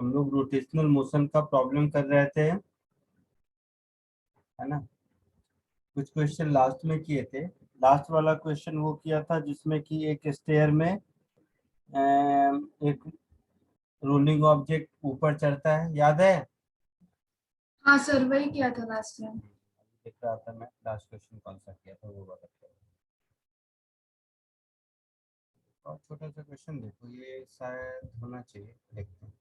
हम लोग rotational motion का प्रॉब्लम कर रहे थे, है ना। कुछ क्वेश्चन लास्ट में किए थे। लास्ट वाला क्वेश्चन वो किया था जिसमें कि एक स्टेयर में एक रोलिंग ऑब्जेक्ट ऊपर चढ़ता है, याद है। हाँ सर, वही किया था लास्ट टाइम। देख रहा था मैं लास्ट क्वेश्चन कौन सा किया था वो बता। और छोटा सा क्वेश्चन देखो, ये शायद होना चाहिए, देखते हैं।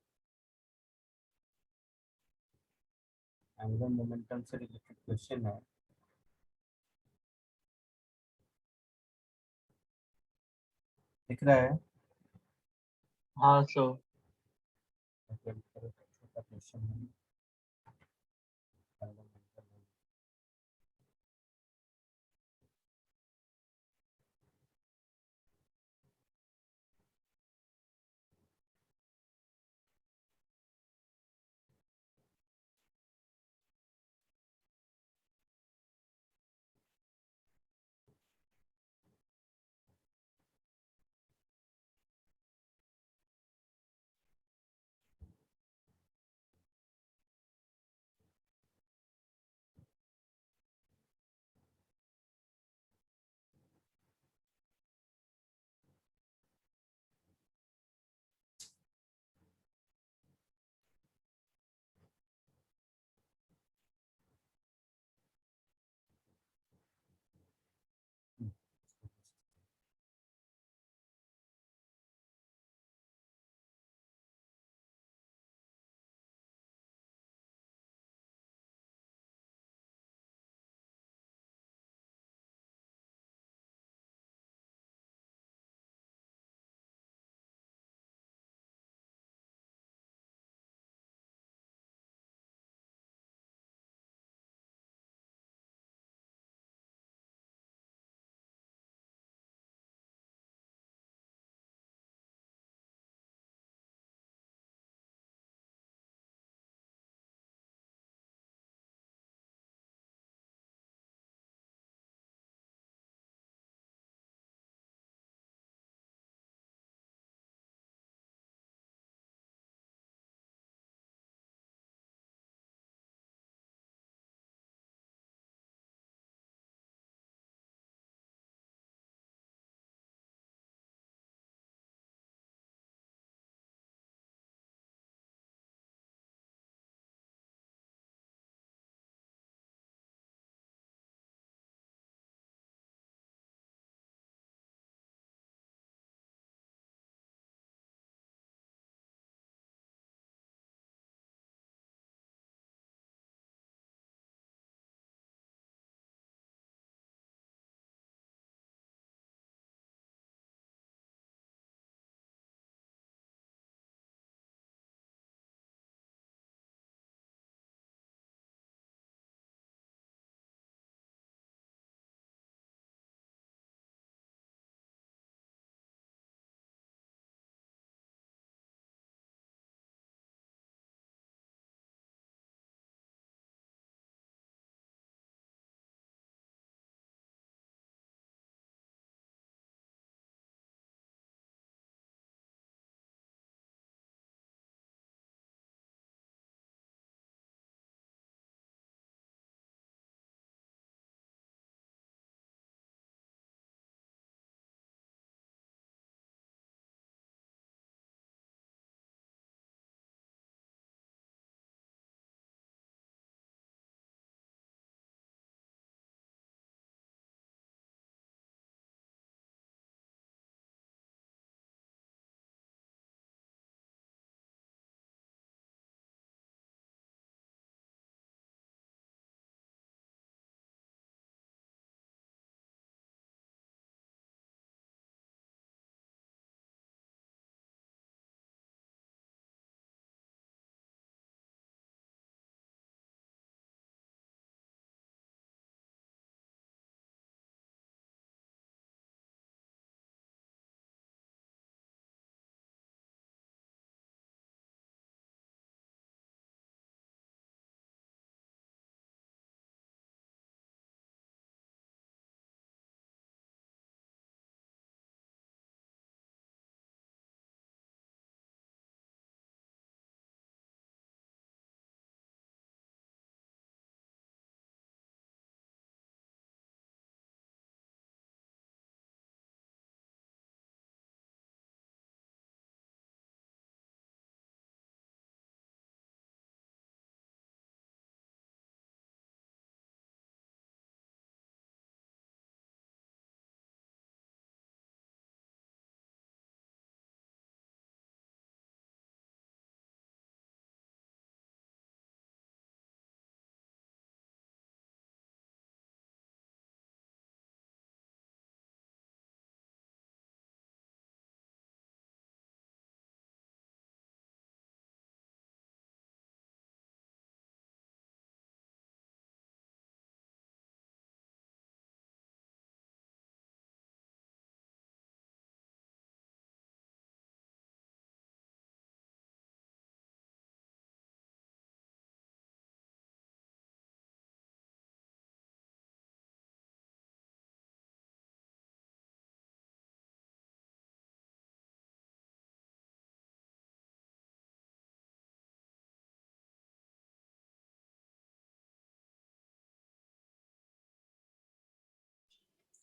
एंगुलर मोमेंटम से रिलेटेड क्वेश्चन है। दिख रहा है। हाँ सर। छोटा क्वेश्चन है।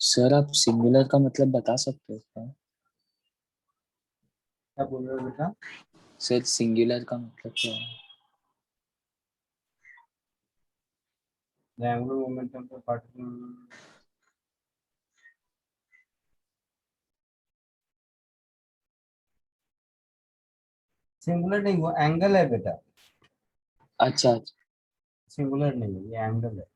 सर आप सिंगुलर का मतलब बता सकते हो क्या? क्या बोल रहे हो बेटा? सर सिंगुलर का मतलब क्या है? The angular momentum of the particle. Singular नहीं, वो एंगल है बेटा, अच्छा अच्छा। सिंगुलर नहीं है, ये एंगल है।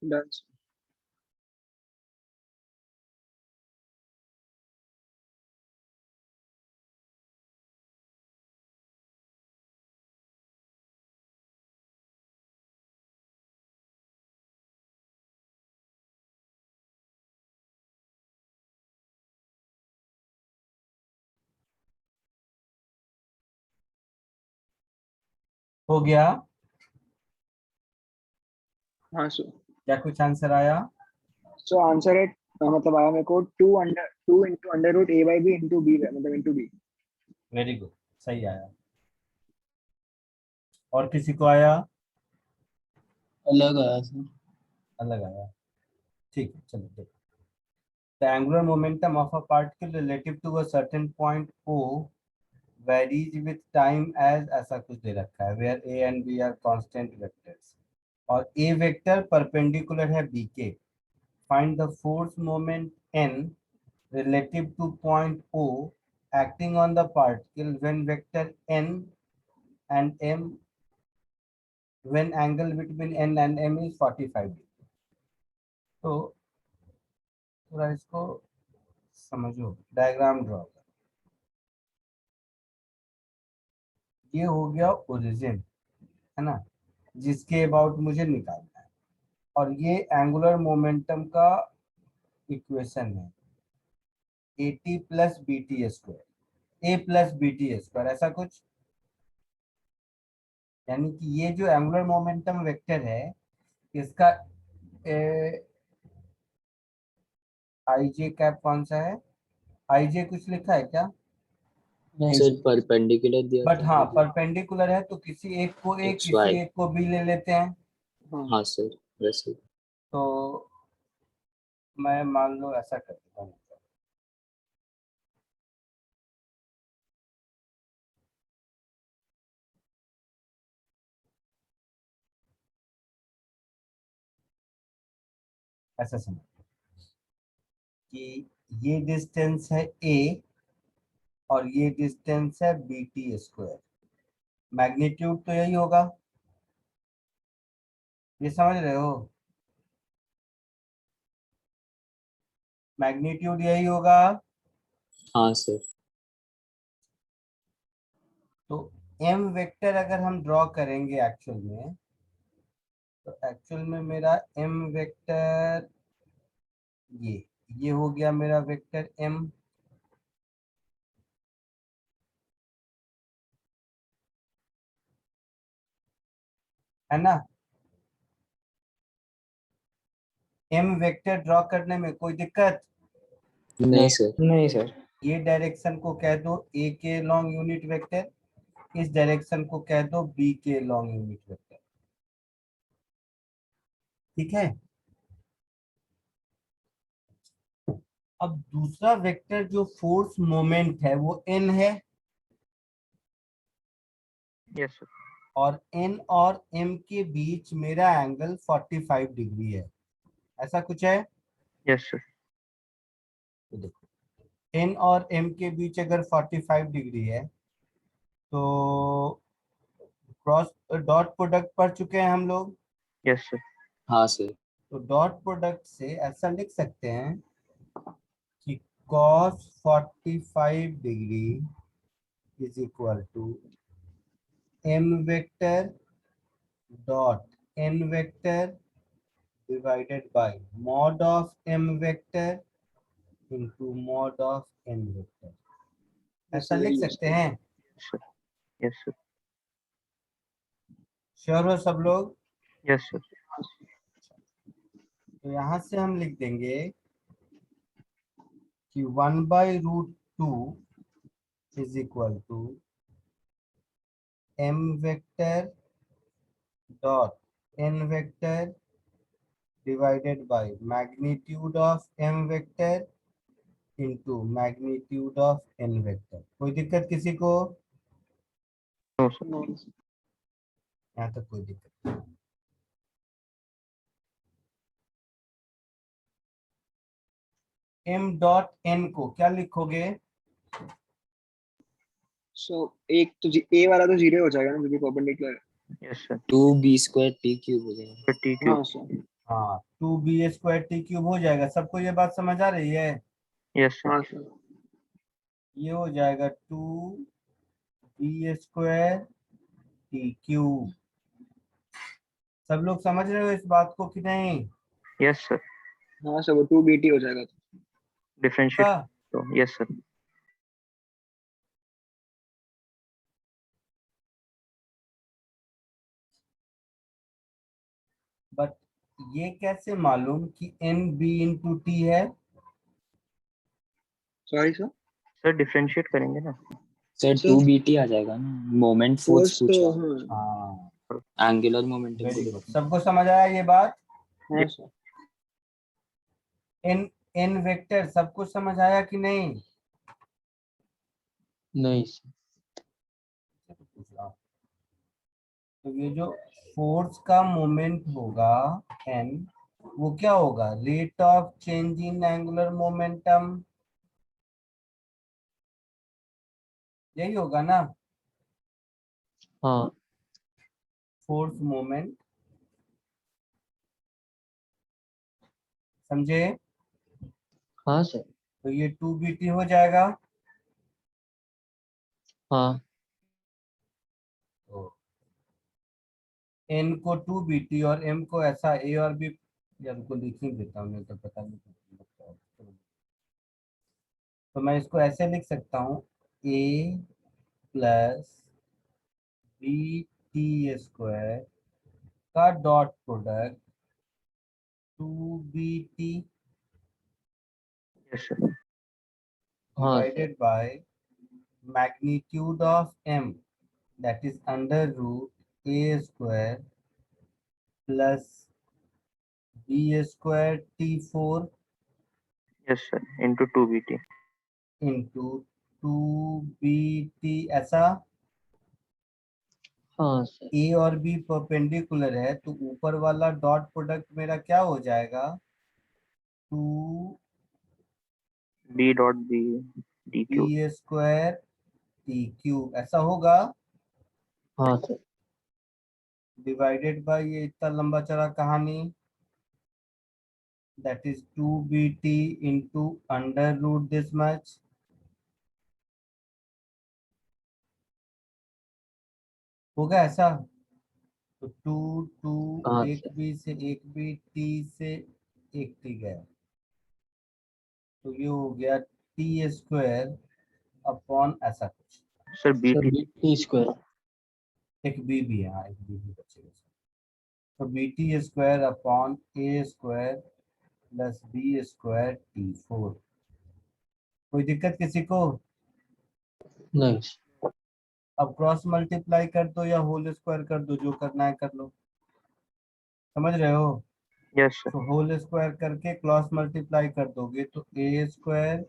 Done. हो गया? हाँ सर। क्या कुछ आंसर आया? सो आंसर है मतलब आया मेरे को 2 into under root A by B into B, मतलब इंटू बी। वेरी गुड, सही आया। और किसी को आया? अलग आया सर। अलग आया, ठीक है, चलो देखो। The angular momentum of a particle relative to a certain point O varies with time as ऐसा कुछ दे रखा है, where A and B are constant vectors और A vector perpendicular है B के। Find the force moment N relative to point O acting on the particle when vector N and M, when angle between N and M is 45 degree। तो थोड़ा इसको समझो, diagram draw कर। ये हो गया ओरिजिन, है ना, जिसके अबाउट मुझे निकालना है, और ये एंगुलर मोमेंटम का इक्वेशन है, AT plus BT square, A plus BT square, ऐसा कुछ। यानी कि ये जो एंगुलर मोमेंटम वेक्टर है, इसका IJ कैप कौन सा है? IJ कुछ लिखा है क्या? नहीं सर, परपेंडिकुलर दिया बट था। हाँ, परपेंडिकुलर है, तो किसी एक को A, XY। किसी एक को B ले लेते हैं। हाँ सर, वैसे। तो मैं मान लो ऐसा कर देता हूँ, ऐसा समझ कि ये डिस्टेंस है A और ये डिस्टेंस है BT स्क्वायर। मैग्नीट्यूड तो यही होगा, ये समझ रहे हो? मैग्नीट्यूड यही होगा। हाँ सर। तो M वेक्टर अगर हम ड्रॉ करेंगे एक्चुअल में, तो एक्चुअल में मेरा M वेक्टर ये हो गया मेरा वेक्टर M, है ना। M वेक्टर ड्रॉ करने में कोई दिक्कत? नहीं सर। नहीं सर। ये डायरेक्शन को कह दो A के लॉन्ग यूनिट वेक्टर, इस डायरेक्शन को कह दो B के लॉन्ग यूनिट वेक्टर, ठीक है। अब दूसरा वेक्टर जो फोर्स मोमेंट है वो N है, यस सर। और N और M के बीच मेरा एंगल 45 डिग्री है, ऐसा कुछ है। Yes sir. तो देखो, N और M के बीच अगर 45 डिग्री है, तो क्रॉस डॉट प्रोडक्ट पढ़ चुके हैं हम लोग। Yes sir. हाँ सर। तो डॉट प्रोडक्ट से ऐसा लिख सकते हैं कि cos 45 degree is equal to M vector dot N vector divided by mod of M vector into mod of N vector, ऐसा लिख सकते हैं। सर। Yes sir. श्योर हो सब लोग? Yes sir. तो यहाँ से हम लिख देंगे कि 1/√2 is equal to M vector dot N vector divided by magnitude of M vector into magnitude of N vector. कोई दिक्कत किसी को? No sir. यहाँ तक कोई दिक्कत नहीं। M डॉट N को क्या लिखोगे? सो एक तो ए वाला तो जीरो हो जाएगा ना, क्योंकि परपेंडिकुलर है। Yes sir. 2b² हो जाएगा। टी हाँ क्यूब। सर। हाँ, 2b² हो जाएगा। सबको ये बात समझ आ रही है? Yes sir. हाँ सर। ये हो जाएगा 2b²t³। सब लोग समझ रहे हो इस बात को कि नहीं? Yes sir. हाँ सर, वो 2BT हो जाएगा। डिफरेंशिएट। का तो यस सर। ये कैसे मालूम कि एन बी इंटू टी है? सॉरी सर, सर डिफरेंशिएट करेंगे ना। सर सर 2BT आ जाएगा ना, मोमेंट फोर्स फोर्स तो पूछा, हाँ हाँ, एंगुलर मोमेंटम वेरी को गुड। देखो। सबको समझ आया ये बात? हाँ सर। एन एन वेक्टर सबको समझ आया कि नहीं? नहीं सर। पूछ रहा हूं। तो ये जो फोर्स का मोमेंट होगा एन, वो क्या होगा? Rate of change in angular momentum, यही होगा ना? हाँ फोर्स मोमेंट, समझे? हाँ सर। तो ये 2BT हो जाएगा। हाँ तो एन को 2BT और एम को ऐसा ए और बी, या उनको लिख ही देता हूँ, नहीं तो पता नहीं लगता है। तो मैं इसको ऐसे लिख सकता हूँ, ए प्लस बी टी स्क्वायर का dot product 2BT yes sir. हाँ sir. divided by magnitude of m, that is under root a square plus b square t4 yes sir into 2BT। into 2BT, ऐसा। हाँ sir. ए और B perpendicular है, तो ऊपर वाला dot product मेरा क्या हो जाएगा? 2 B dot B D Q. B square T cube, ऐसा होगा। हाँ सर। डिवाइडेड बाय ये इतना लंबा चला कहानी, that is 2BT into under root this much, होगा ऐसा। तो 2 हाँ एक सर। बी से एक बी, टी से एक टी गया, तो ये हो गया टी स्क्वायर अपॉन ऐसा कुछ। Sir B sir T. BT square. एक बी भी है, हाँ, एक बी भी बचेगा। तो B T square upon A square plus B square T4। कोई दिक्कत किसी को? नहीं। अब क्रॉस मल्टीप्लाई कर दो या होल स्क्वायर कर दो, जो करना है कर लो। समझ रहे हो? Yes sir. तो होल स्क्वायर करके क्रॉस मल्टीप्लाई कर दोगे तो A square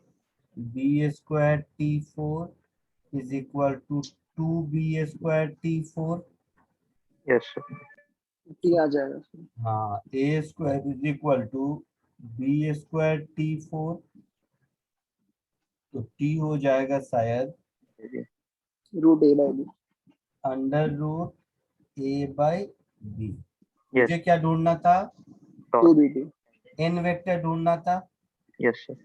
B square T4 is equal to 2B square T4। Yes sir. T आ जाएगा सर। हाँ, A square is equal to B square T4, तो टी हो जाएगा शायद root A by B. Under root A by B. Yes मुझे क्या ढूंढना था? 2BT। एन वेक्टर ढूंढना था। Yes sir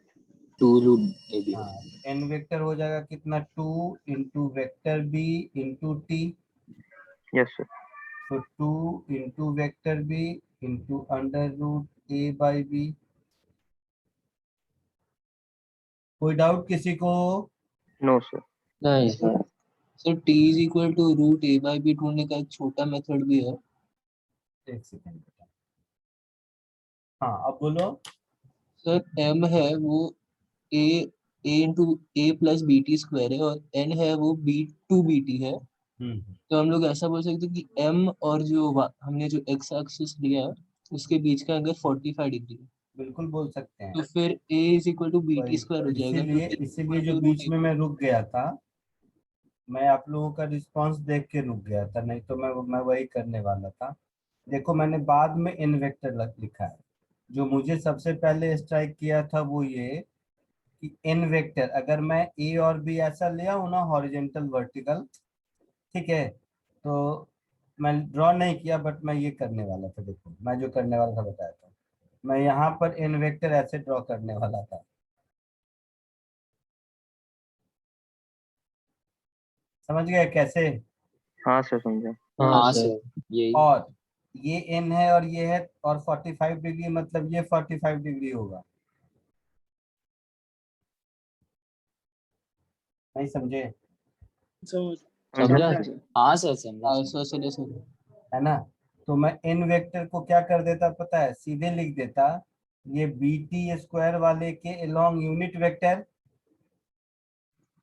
2 root AB। हाँ, एन वेक्टर हो जाएगा कितना? 2 into vector B into T, yes sir. तो 2 into vector B into under root A by B. कोई डाउट किसी को? No sir. नहीं sir. Sir T is equal to root A by B ढूंढने का एक छोटा मेथड भी है। एक सेकेंड, हाँ अब बोलो। सर M है वो A into A plus BT square है, और N है वो B2BT है। हम्म, तो हम लोग ऐसा बोल सकते हैं कि M और जो हमने जो x एक्सिस लिया है उसके बीच का एंगल 45 डिग्री है। बिल्कुल बोल सकते हैं। तो फिर A is equal to BT वही, स्क्वायर हो जाएगा, जो इसीलिए कि इसीलिए इक्वल जो टू रूट बीच में मैं रुक गया था, मैं आप लोगों का रिस्पांस देख के रुक गया था, नहीं तो मैं वही करने वाला था। देखो मैंने बाद में इन वेक्टर लिखा है। जो मुझे सबसे पहले स्ट्राइक किया था वो ये कि इन वेक्टर अगर मैं ए और बी ऐसा ले आऊं ना, हॉरिजेंटल वर्टिकल, ठीक है, तो मैं ड्रॉ नहीं किया, बट मैं ये करने वाला था। देखो मैं जो करने वाला था बताया था, मैं यहाँ पर इन वेक्टर ऐसे ड्रॉ करने वाला था। समझ गए कैसे? हाँ सर समझा। हाँ सर यही। और ये एन है और ये है, और 45 डिग्री मतलब ये 45 डिग्री होगा। नहीं समझे? समझ समझा समझा सर। सर। हाँ सर समझा सर। है ना? तो मैं इन वेक्टर को क्या कर देता पता है, सीधे लिख देता ये बीटी स्क्वायर वाले के अलोंग यूनिट वेक्टर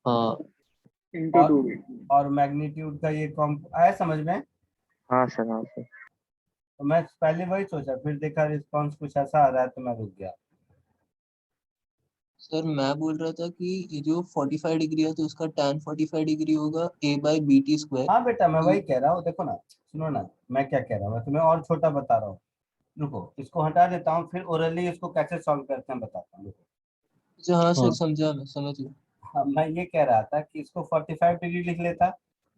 हाँ into और 2b. और मैग्नीट्यूड का ये कॉम्प आया समझ में। हाँ सर, हाँ सर। तो मैं पहले वही सोचा, फिर देखा रिस्पॉन्स कुछ ऐसा आ रहा है तो मैं रुक गया। सर मैं बोल रहा था कि ये जो 45 डिग्री है तो उसका tan 45 डिग्री होगा a by B T square. हाँ बेटा मैं वही कह रहा हूँ, देखो ना, सुनो ना, मैं क्या कह रहा हूँ, मैं तुम्हें और छोटा बता रहा हूँ। रुको इसको हटा देता हूँ, फिर ओरली इसको कैसे सॉल्व करते हैं बताता हूँ। अच्छा हाँ सर हाँ। समझा, मैं समझ गया। हाँ, मैं ये कह रहा था कि इसको 45 डिग्री लिख लेता,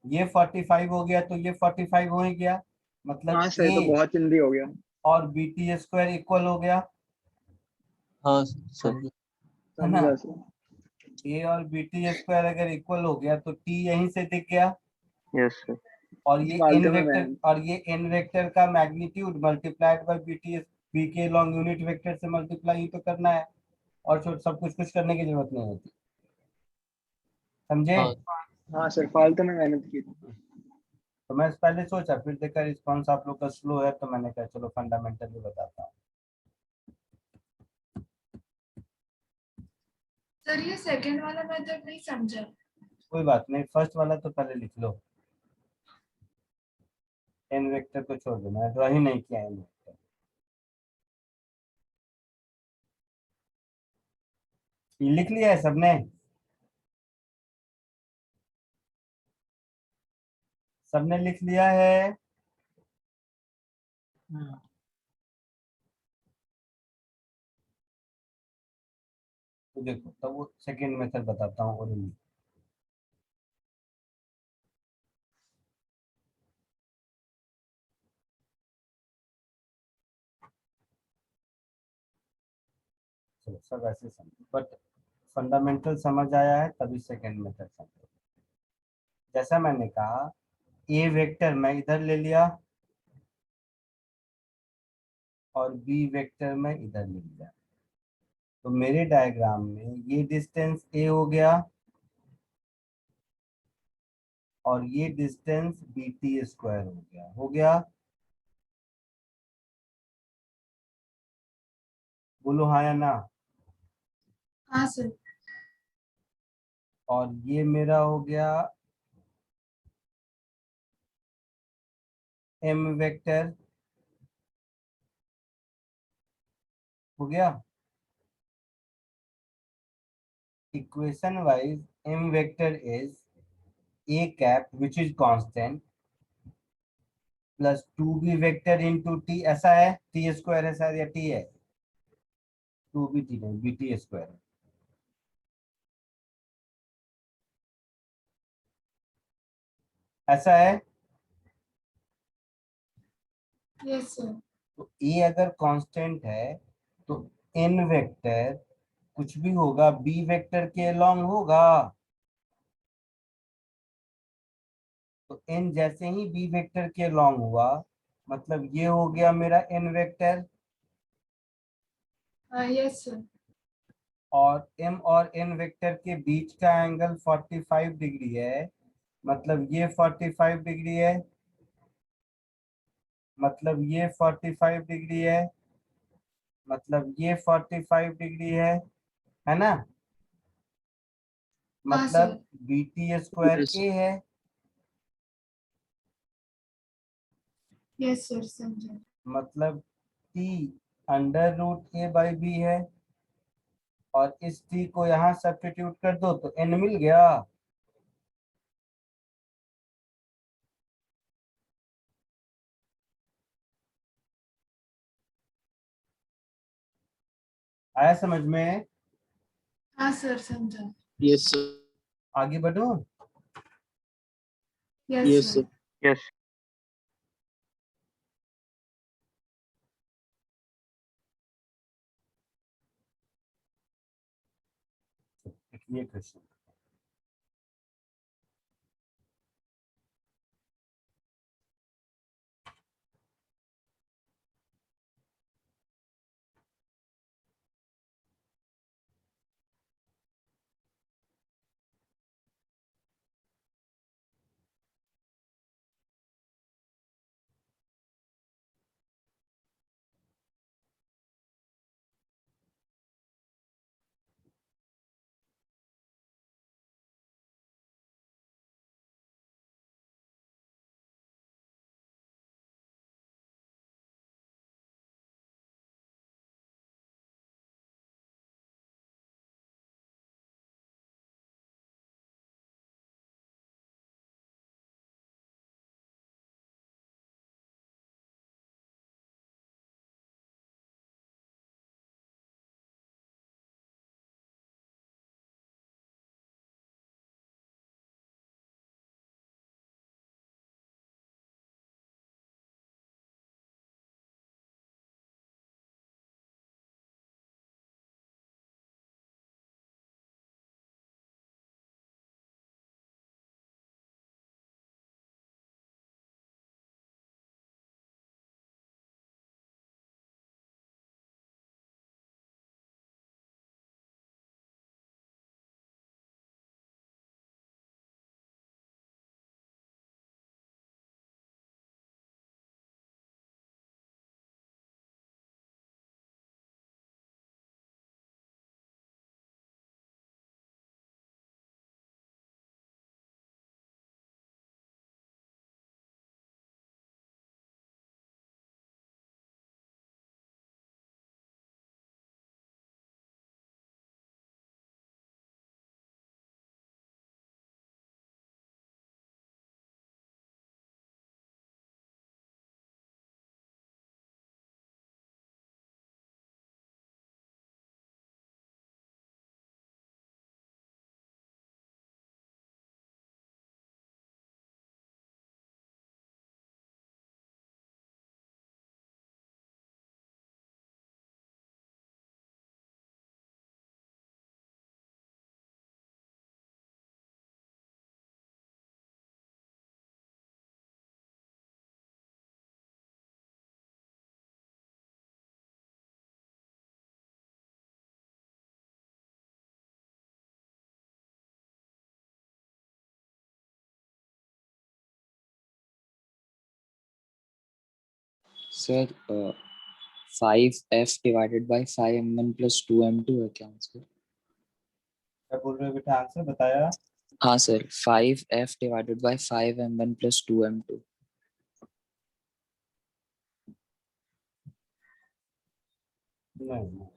ये 45 हो गया तो ये 45 हो ही गया, मतलब हाँ सर, ये तो ए बहुत जल्दी हो गया. और बी टी स्क्वायर इक्वल हो गया, हाँ समझा। है ना। समझा सर. ए और बी टी स्क्वायर अगर इक्वल हो गया तो टी यहीं से दिख गया, यस सर। और ये इन फालतू में वेक्टर मैं. और ये इन वेक्टर का magnitude multiplied by B T B के लॉन्ग यूनिट वेक्टर से मल्टीप्लाई ही तो करना है, और सब कुछ करने की जरूरत नहीं होती, समझे। हाँ हाँ सर, फालतू में मेहनत की. तो मैं पहले सोचा, फिर देखा रिस्पॉन्स आप लोग का स्लो है, तो मैंने कहा चलो फंडामेंटल भी बताता हूँ। सर ये सेकंड वाला मेथड नहीं समझा। कोई बात नहीं, फर्स्ट वाला तो पहले लिख लो, एन वेक्टर को छोड़ दो, मैंने ड्रॉ ही नहीं किया एन वेक्टर। ये लिख लिया है सबने, सबने लिख लिया है। तो देखो तब वो सेकंड मेथड बताता हूँ ओरिजिन। चलो सब ऐसे समझो, बट फंडामेंटल समझ आया है तभी सेकंड मेथड समझो। जैसा मैंने कहा, ए वेक्टर मैं इधर ले लिया और बी वेक्टर मैं इधर ले लिया, तो मेरे डायग्राम में ये डिस्टेंस ए हो गया और ये डिस्टेंस बी टी स्क्वायर हो गया, बोलो हाँ या ना। हाँ सर। और ये मेरा हो गया एम वेक्टर, हो गया। Equation wise M vector is a cap which is constant plus 2b vector into T, ऐसा है, टी स्क्वायर है शायद, या टी है, 2b टी नहीं, बी टी स्क्वायर है, ऐसा है। Yes sir. तो ए अगर कांस्टेंट है तो एन वेक्टर कुछ भी होगा बी वेक्टर के अलोंग होगा, तो एन जैसे ही बी वेक्टर के अलोंग हुआ, मतलब ये हो गया मेरा एन वेक्टर, यस सर। और एम और एन वेक्टर के बीच का एंगल 45 डिग्री है, मतलब ये 45 डिग्री है, मतलब ये 45 डिग्री है, मतलब ये 45 डिग्री है ना, हाँ सर। मतलब B T square Yes. A है। यस सर समझा। मतलब T under root A by B है, और इस टी को यहाँ सब्स्टिट्यूट कर दो तो एन मिल गया। आया समझ में। हाँ सर समझा। Yes sir. आगे बढ़ो। Yes Yes sir. sir. Yes. ये question sir 5f divided by 5m1 plus 2m2 है क्या आंसर? क्या बोल रहे हो बेटा, आंसर बताया? हाँ sir, 5f divided by 5m1 plus 2m2। नहीं।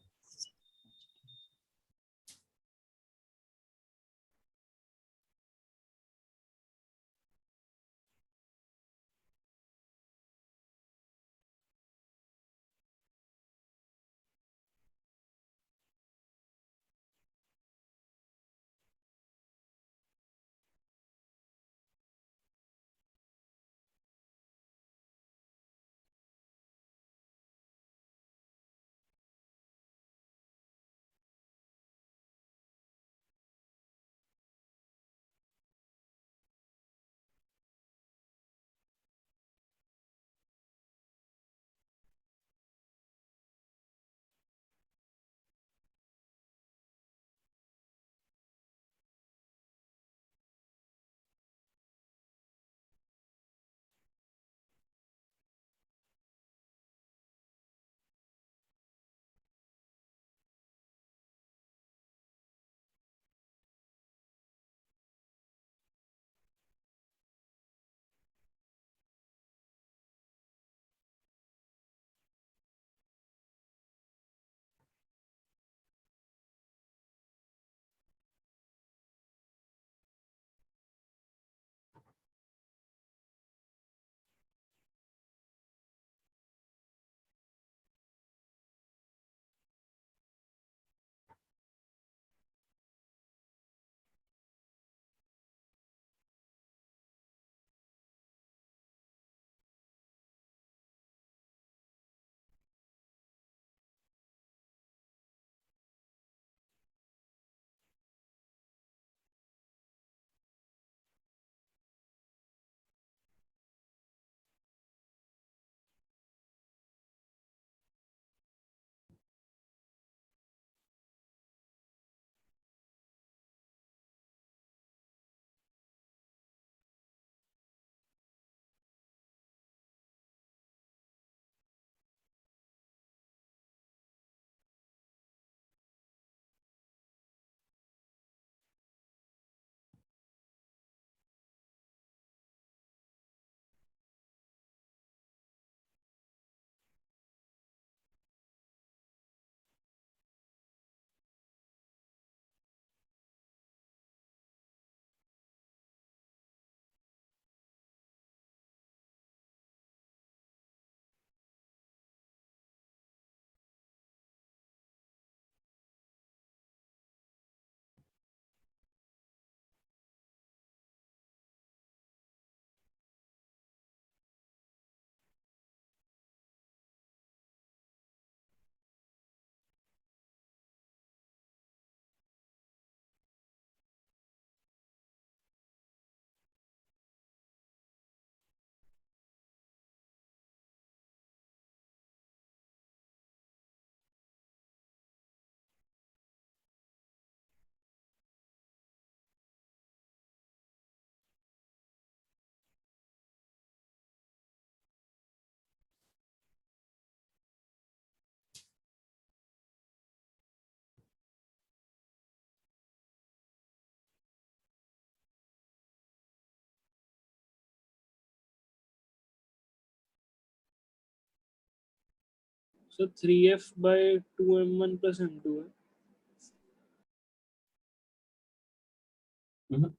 So 3f by 2m1 plus m2 है. Mhm.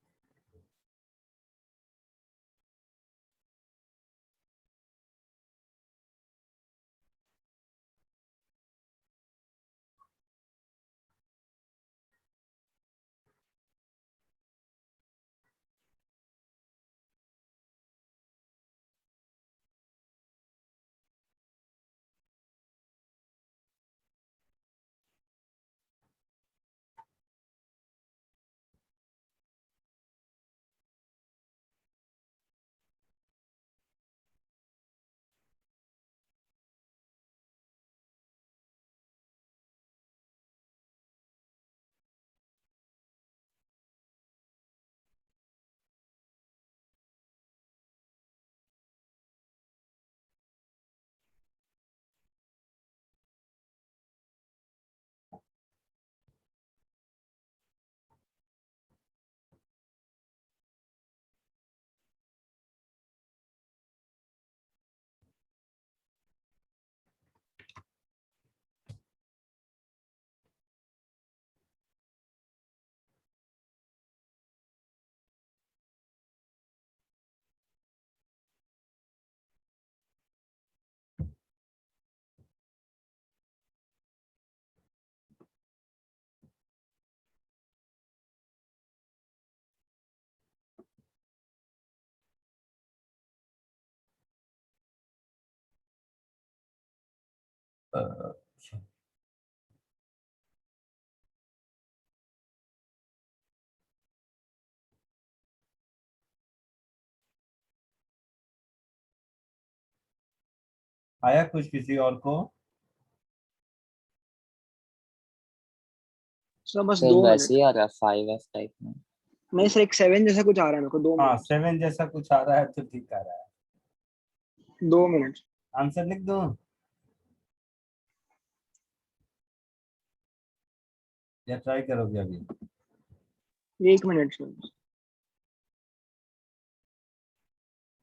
अच्छा। आया कुछ किसी और को? सर बस सर 2 मिनट। वैसे ही आ रहा है 5F टाइप में। नहीं सर, एक 7 जैसा कुछ आ रहा है मेरे को। 2 हाँ मिनट। 7 जैसा कुछ आ रहा है तो ठीक आ रहा है। 2 मिनट। आंसर लिख दूं या ट्राई करोगे अभी? 1 मिनट सर।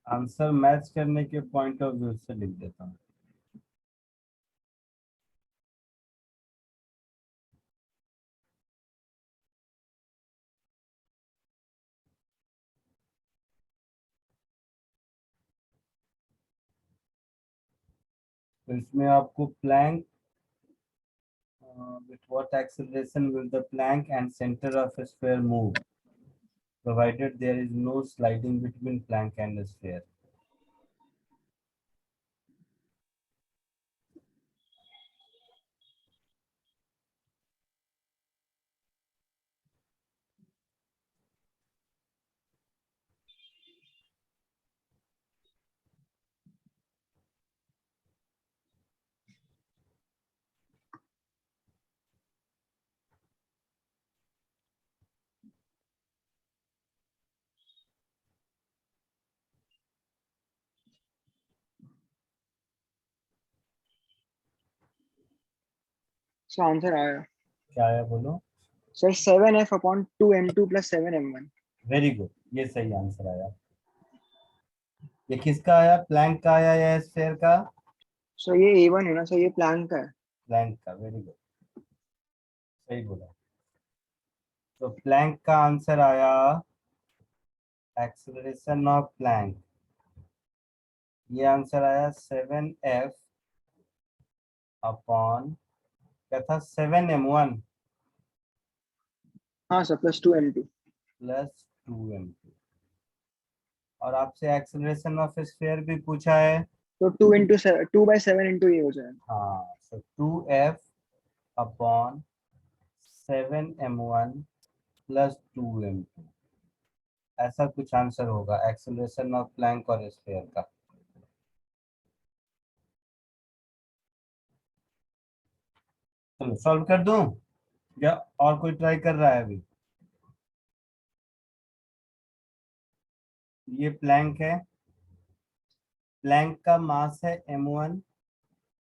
आंसर मैच करने के पॉइंट ऑफ व्यू से लिख देता हूँ। तो इसमें आपको Planck with what acceleration will the plank and center of a sphere move, provided there is no sliding between plank and the sphere. Sir answer आया। क्या आया बोलो? Sir 7F/2m2 + 7m1। Very good, ये सही आंसर आया। ये किसका आया? प्लैंक का आया या स्फीयर का? सर ये A1 है ना सर, ये प्लैंक का है। प्लैंक का, वेरी गुड, सही बोला। तो प्लैंक का आंसर आया एक्सेलरेशन ऑफ प्लैंक, ये आंसर आया 7F अपॉन क्या था 7m1 हाँ सर, +2m2। Plus 2m2। और आपसे एक्सेलरेशन ऑफ स्फीयर भी पूछा है। तो 2/7 इंटू ये हो जाएगा। हाँ, so 2F upon 7m1 plus 2m2, ऐसा कुछ आंसर होगा एक्सेलरेशन ऑफ प्लैंक और स्फीयर का। चलो सॉल्व कर दूं या और कोई ट्राई कर रहा है अभी? ये प्लैंक है, प्लैंक का मास है m1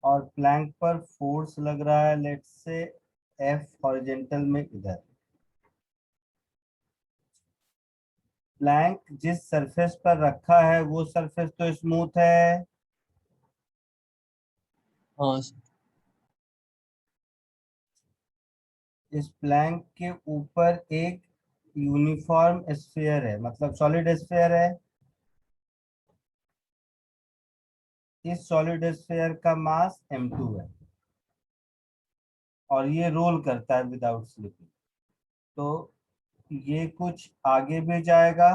और प्लैंक पर फोर्स लग रहा है लेट्स से F हॉरिजॉन्टल में इधर। प्लैंक जिस सरफेस पर रखा है वो सरफेस तो स्मूथ है, हाँ इस प्लैंक के ऊपर एक यूनिफॉर्म स्फीयर है, मतलब सॉलिड स्फीयर है। इस सॉलिड स्फीयर का मास m2 है और ये रोल करता है विदाउट स्लिपिंग, तो ये कुछ आगे भी जाएगा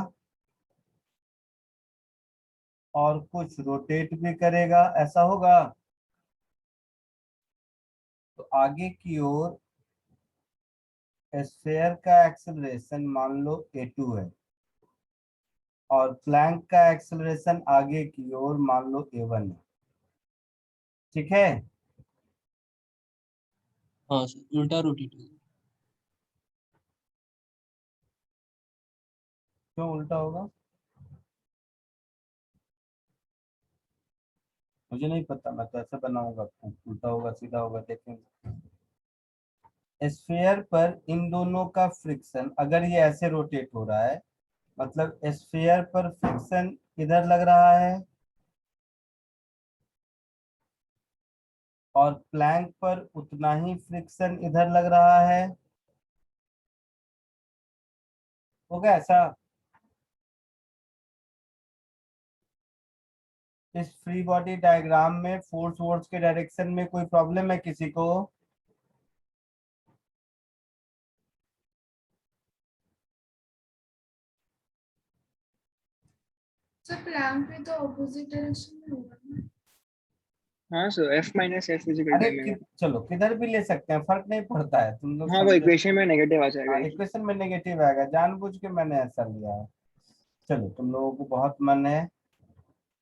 और कुछ रोटेट भी करेगा, ऐसा होगा। तो आगे की ओर स्फीयर का एक्सेलरेशन मान लो a2 है और प्लैंक का एक्सेलरेशन आगे की ओर मान लो a1 है, ठीक है? हाँ सर, उल्टा रोटेट होगा। क्यों उल्टा होगा? मुझे नहीं पता, मैं तो ऐसे बनाऊंगा, उल्टा होगा सीधा होगा देखेंगे। स्फीयर पर इन दोनों का फ्रिक्शन, अगर ये ऐसे रोटेट हो रहा है मतलब स्फीयर पर फ्रिक्शन इधर लग रहा है और प्लैंक पर उतना ही फ्रिक्शन इधर लग रहा है, होगा ऐसा? इस फ्री बॉडी डायग्राम में फोर्स के डायरेक्शन में कोई प्रॉब्लम है किसी को? सर प्लैंक भी तो ऑपोजिट डायरेक्शन में होगा ना। हाँ sir, f minus F is equal अरे टाइम है। चलो किधर भी ले सकते हैं, फर्क नहीं पड़ता है, तुम लोग हाँ वो समझो। इक्वेशन में नेगेटिव आ जाएगा। इक्वेशन में नेगेटिव आएगा, जानबूझ के मैंने ऐसा लिया है। चलो तुम लोगों को बहुत मन है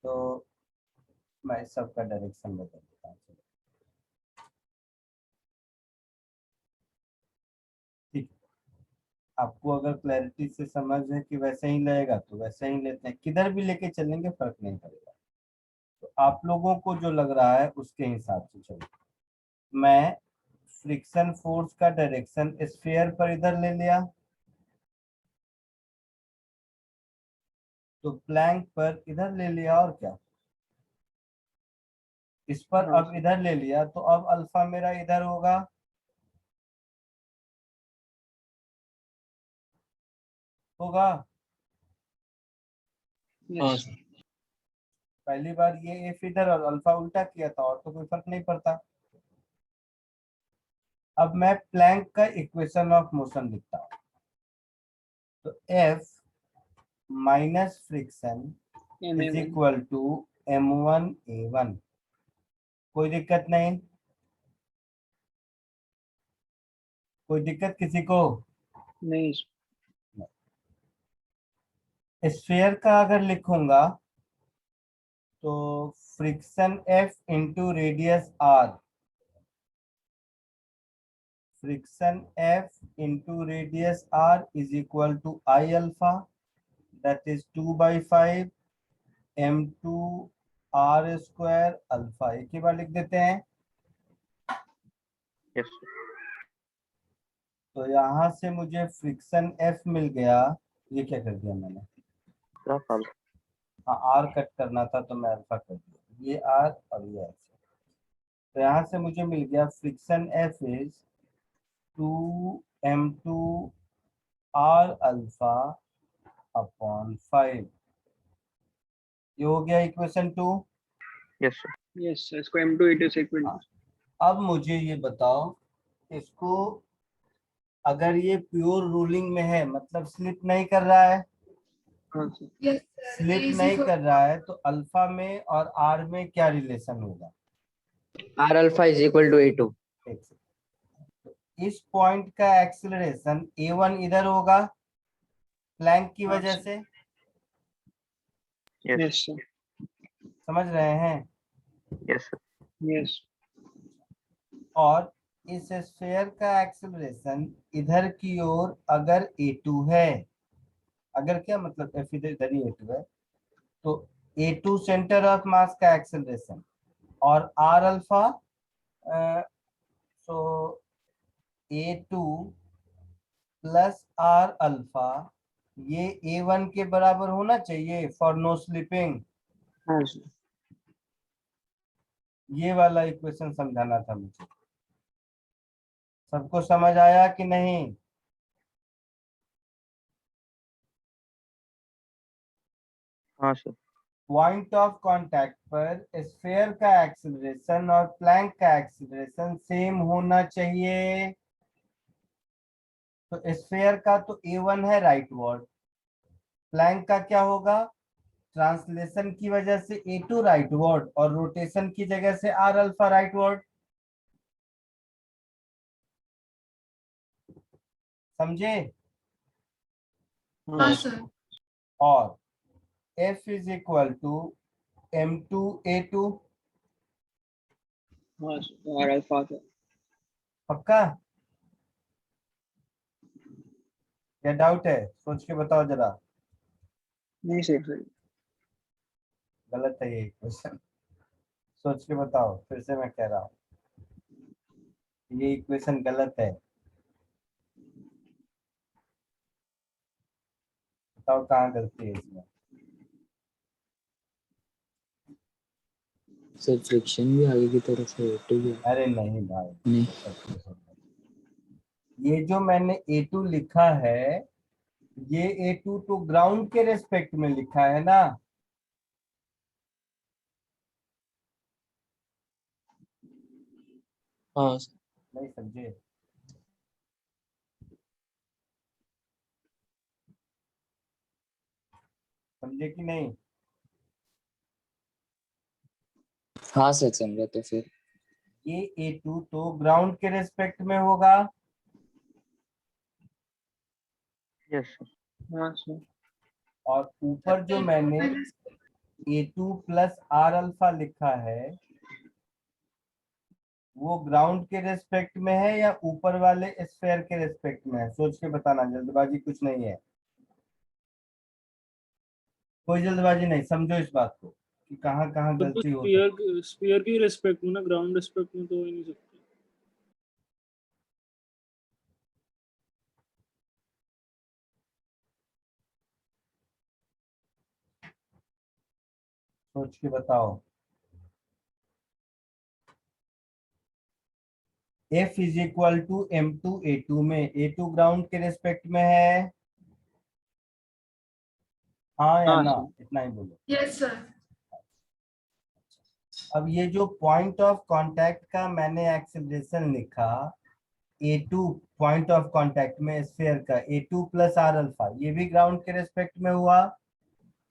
तो मैं इस सब का डायरेक्शन बदल देता हूँ। चलो, ठीक है। आपको अगर क्लैरिटी से समझ है कि वैसे ही लगेगा तो वैसे ही लेते हैं, किधर भी लेके चलेंगे फर्क नहीं पड़ेगा। तो आप लोगों को जो लग रहा है उसके हिसाब से चलो। मैं फ्रिक्शन फोर्स का डायरेक्शन स्फीयर पर इधर ले लिया, तो प्लैंक पर इधर ले लिया, और क्या इस पर हाँ अब इधर ले लिया, तो अब अल्फा मेरा इधर होगा, होगा। हाँ यस। सर। पहली बार ये एफ इधर और अल्फा उल्टा किया था, और तो कोई फर्क नहीं पड़ता। अब मैं प्लैंक का इक्वेशन ऑफ मोशन लिखता हूँ, तो F minus friction is equal to m1 a1। कोई दिक्कत नहीं, कोई दिक्कत किसी को? नहीं स्फीयर का अगर लिखूंगा तो friction F into radius R, friction F into radius R is equal to I alpha, that is 2/5 m2 r square alpha. एक ही बार लिख देते हैं। Yes. तो यहाँ से मुझे फ्रिक्शन एफ मिल गया, ये क्या कर दिया मैंने, Graph alpha. हाँ आर कट करना था तो मैं अल्फा कर दिया, ये आर और ये ऐसे। तो यहाँ से मुझे मिल गया friction F is 2m2 r alpha upon 5। ये हो गया इक्वेशन 2। Yes, sir. यस, इसको m2 a2 से इक्वल। अब मुझे ये बताओ, इसको अगर ये प्योर रूलिंग में है, मतलब स्लिप नहीं कर रहा है, हाँ सर। यस सर, स्लिप ये नहीं कर रहा है, तो अल्फा में और आर में क्या रिलेशन होगा? R alpha is equal to A2. एक सेकंड। तो इस पॉइंट का एक्सीलरेशन a1 इधर होगा प्लैंक की वजह से, Yes. Yes sir. समझ रहे हैं? Yes, sir. यस। और इस स्फीयर का एक्सीलरेशन इधर की ओर अगर a2 है, अगर क्या मतलब f इधर ही a2 है, तो a2 सेंटर ऑफ मास का एक्सीलरेशन, और r अल्फा, सो a2 प्लस r अल्फा, ये a1 के बराबर होना चाहिए फॉर नो स्लिपिंग। हाँ सर। ये वाला इक्वेशन समझाना था मुझे। सबको समझ आया कि नहीं? हाँ sir. पॉइंट ऑफ कांटेक्ट पर स्फीयर का एक्सीलरेशन और प्लैंक का एक्सीलरेशन सेम होना चाहिए। तो स्फीयर का तो a1 है राइटवर्ड, प्लैंक का क्या होगा, ट्रांसलेशन की वजह से a2 राइटवर्ड और रोटेशन की जगह से r अल्फा राइटवर्ड। समझे? हाँ सर। और f is equal to m2 a2। हाँ सर, और अल्फा का। पक्का? क्या डाउट है, सोच के बताओ जरा। नहीं सर सर। गलत है ये क्वेश्चन, सोच के बताओ, फिर से मैं कह रहा हूँ ये इक्वेशन गलत है। बताओ कहाँ गलती है इसमें। सर फ्रिक्शन भी आगे की तरफ है, A2 भी। अरे नहीं भाई, नहीं। ये जो मैंने a2 लिखा है, ये a2 तो ग्राउंड के रेस्पेक्ट में लिखा है ना। हाँ सर। नहीं समझे? समझे कि नहीं? हाँ सर समझा। तो फिर ये A2 तो ग्राउंड के रेस्पेक्ट में होगा, Yes, sir. हाँ सर। और ऊपर जो मैंने A2 प्लस R अल्फा लिखा है वो ग्राउंड के रेस्पेक्ट में है या ऊपर वाले स्फेयर के रेस्पेक्ट में है? सोच के बताना, जल्दबाजी कुछ नहीं है, कोई जल्दबाजी नहीं, समझो इस बात को कि कहाँ कहाँ तो गलती हो सकती है। स्पीयर की रिस्पेक्ट में ना, ग्राउंड रिस्पेक्ट में तो हो ही नहीं सकता। सोच के बताओ। F is equal to M2 A2 में A2 ग्राउंड के रेस्पेक्ट में है, हाँ या हाँ ना, सर। इतना ही बोलो। Yes sir. अब ये जो पॉइंट ऑफ कांटेक्ट का मैंने एक्सेलरेशन लिखा A2 पॉइंट ऑफ कांटेक्ट में स्फीयर का A2 प्लस R अल्फा, ये भी ग्राउंड के रेस्पेक्ट में हुआ,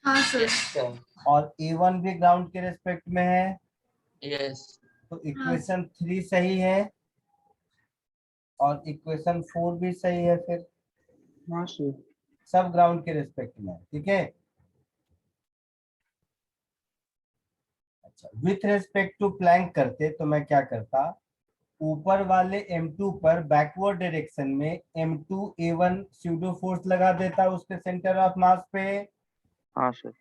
हाँ सर। सर। और A1 भी ग्राउंड के रेस्पेक्ट में है, यस। तो इक्वेशन 3 सही है और इक्वेशन 4 भी सही है, फिर हाँ सर। सब ग्राउंड के रेस्पेक्ट में है, ठीक है। अच्छा, विथ रेस्पेक्ट टू प्लैंक करते तो मैं क्या करता, ऊपर वाले M2 पर बैकवर्ड डायरेक्शन में M2 A1 स्यूडो फोर्स लगा देता उसके सेंटर ऑफ मास पे, हाँ sir.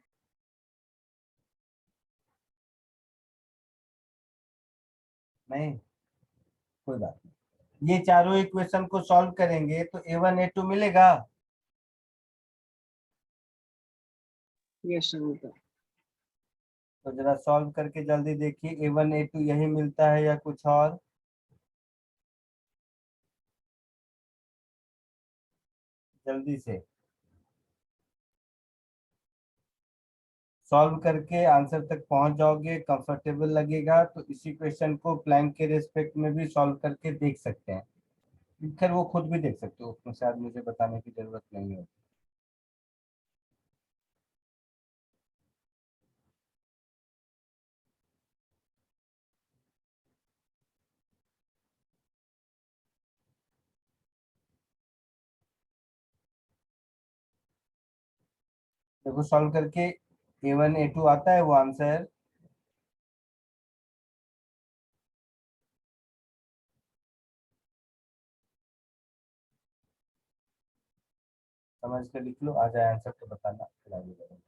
नहीं कोई बात नहीं, ये चारों इक्वेशन को सॉल्व करेंगे तो A1 A2 मिलेगा। यस सर होता। तो जरा सॉल्व करके जल्दी देखिए A1 A2 यही मिलता है या कुछ और, जल्दी से सॉल्व करके आंसर तक पहुंच जाओगे, कंफर्टेबल लगेगा तो इसी क्वेश्चन को प्लैंक के रेस्पेक्ट में भी सॉल्व करके देख सकते हैं, खैर वो खुद भी देख सकते हो, उसमें शायद मुझे बताने की जरूरत नहीं है। देखो सॉल्व करके A1 A2 आता है वो आंसर, समझ कर लिख लो, आ जाए आंसर तो बताना, फिर आगे बढ़ेंगे।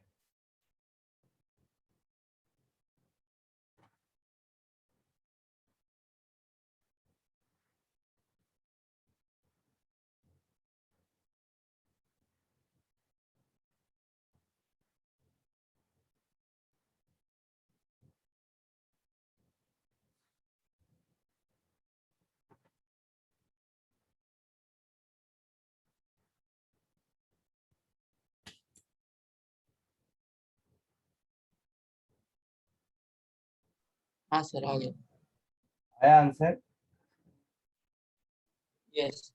हाँ सर आ गया। आया आंसर, यस।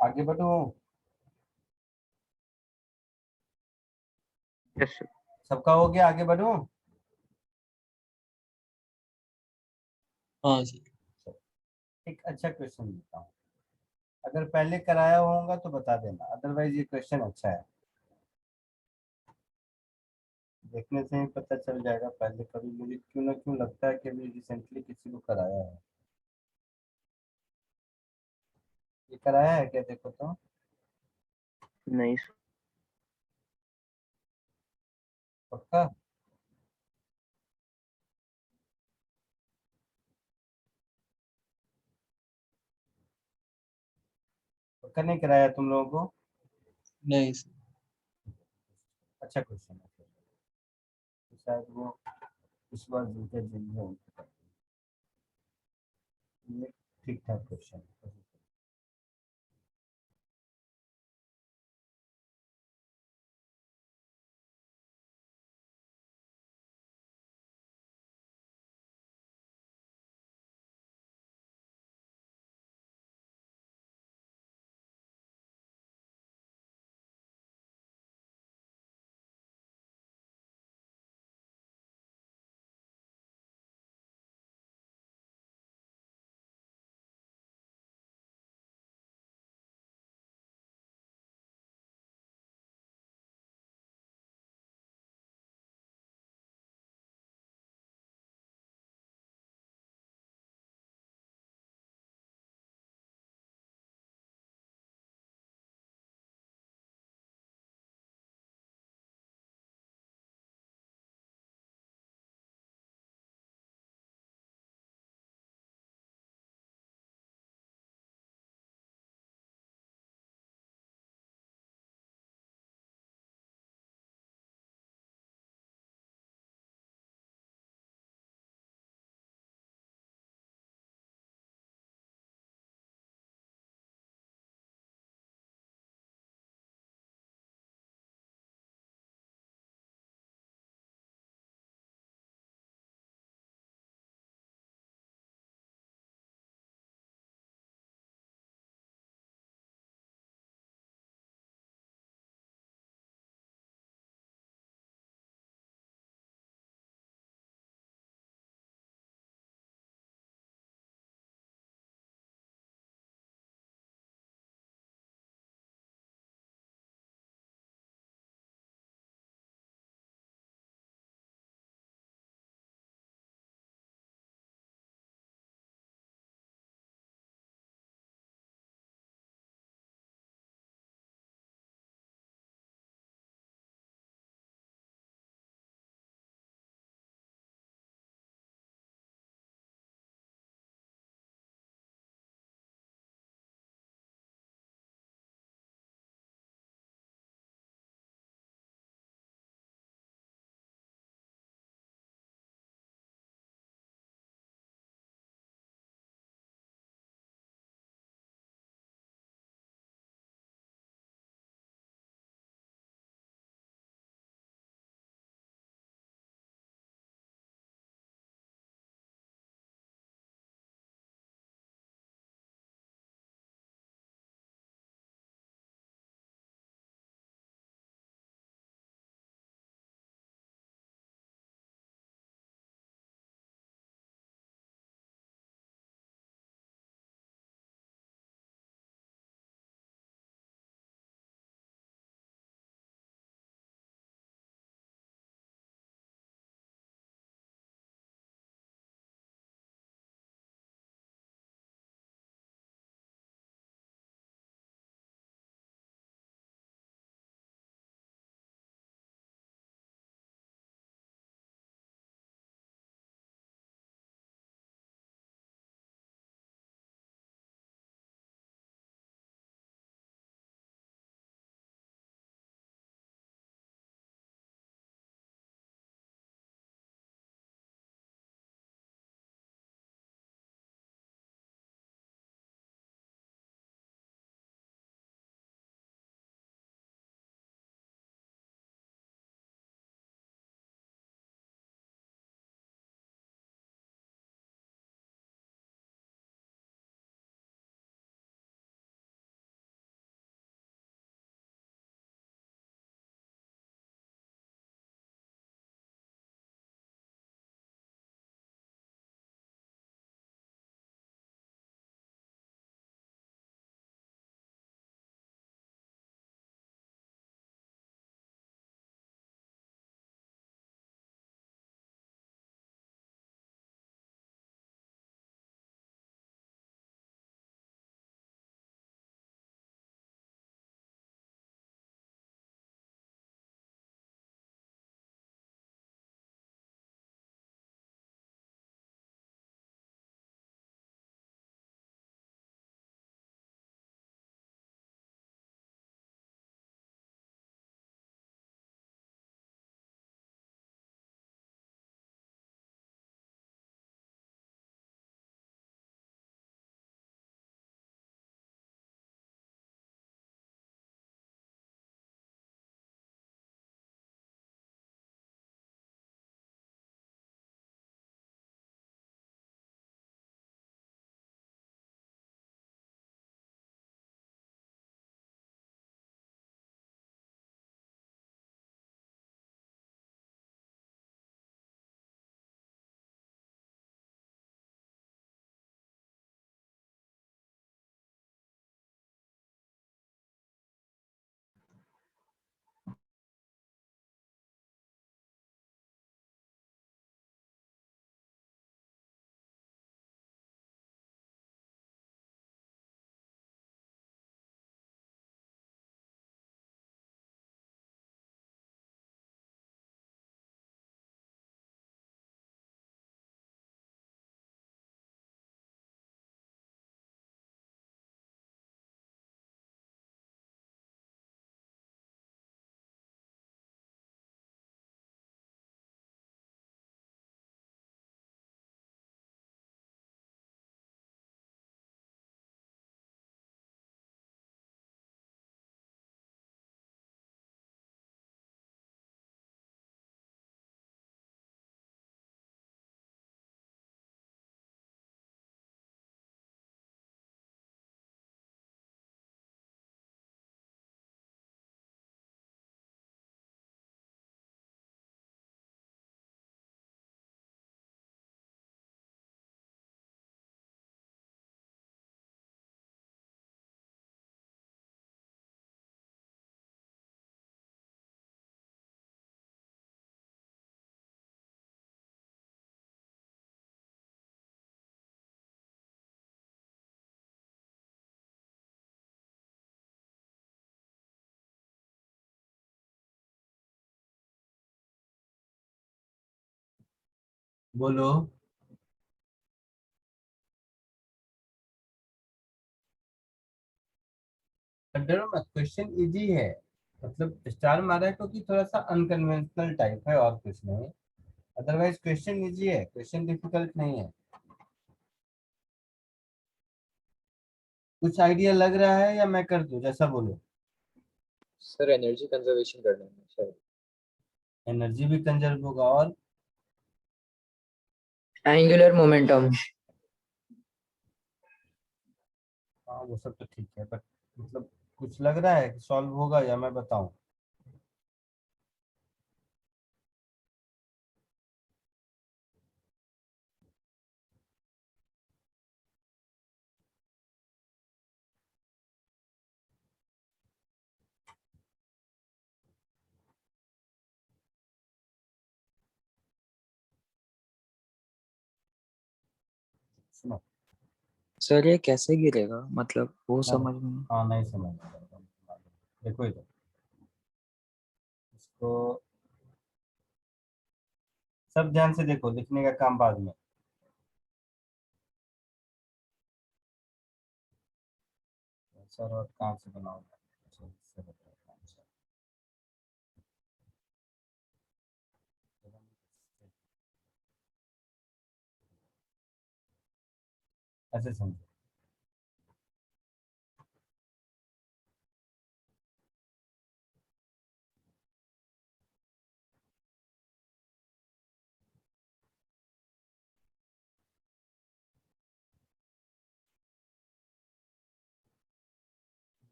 आगे बढ़ो, Yes sir. सबका हो गया, आगे बढ़ो। हाँ सर। एक अच्छा क्वेश्चन देता हूँ, अगर पहले कराया होगा तो बता देना, अदरवाइज ये क्वेश्चन अच्छा है, देखने से ही पता चल जाएगा, पहले कभी मुझे क्यों ना क्यों लगता है कि अभी रिसेंटली किसी को कराया है, ये कराया है क्या, देखो तो, नहीं sir. पक्का? पक्का नहीं कराया तुम लोगों को? नहीं सर। अच्छा क्वेश्चन है फिर, तो शायद वो इस बार जीते जिन ठीक ठाक क्वेश्चन। बोलो। डरो मत, क्वेश्चन इजी है। मतलब स्टार मारा है क्योंकि थोड़ा सा अनकन्वेंशनल टाइप है और कुछ नहीं। अदरवाइज क्वेश्चन इजी है, क्वेश्चन डिफिकल्ट नहीं है। कुछ आइडिया लग रहा है या मैं कर दूं, जैसा बोलो। सर एनर्जी कंजर्वेशन करना है शायद। एनर्जी भी कंजर्व होगा और एंगुलर मोमेंटम। हाँ वो सब तो ठीक है, बट मतलब कुछ लग रहा है कि सॉल्व होगा या मैं बताऊं। सुनो। सर ये कैसे गिरेगा, मतलब वो ना, समझ में नहीं। हाँ नहीं समझ में आ रहा। देखो इधर, इसको सब ध्यान से देखो, लिखने का काम बाद में। सर और कहाँ से बनाऊंगा, अच्छा, इससे बताओ कहाँ से। ऐसे समझो।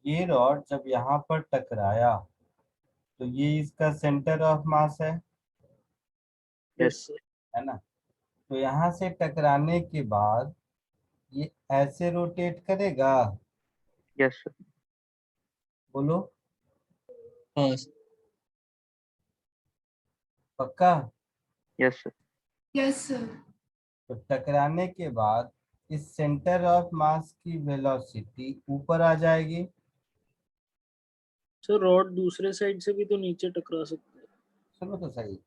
ये रॉड जब यहाँ पर टकराया तो ये इसका centre of mass yes sir. है ना। तो यहाँ से टकराने के बाद ये ऐसे रोटेट करेगा। Yes, sir. बोलो हाँ पक्का। Yes, sir. Yes sir. तो टकराने के बाद इस सेंटर ऑफ मास की वेलोसिटी ऊपर आ जाएगी। सर रॉड दूसरे साइड से भी तो नीचे टकरा सकते हैं। सुनो तो सही,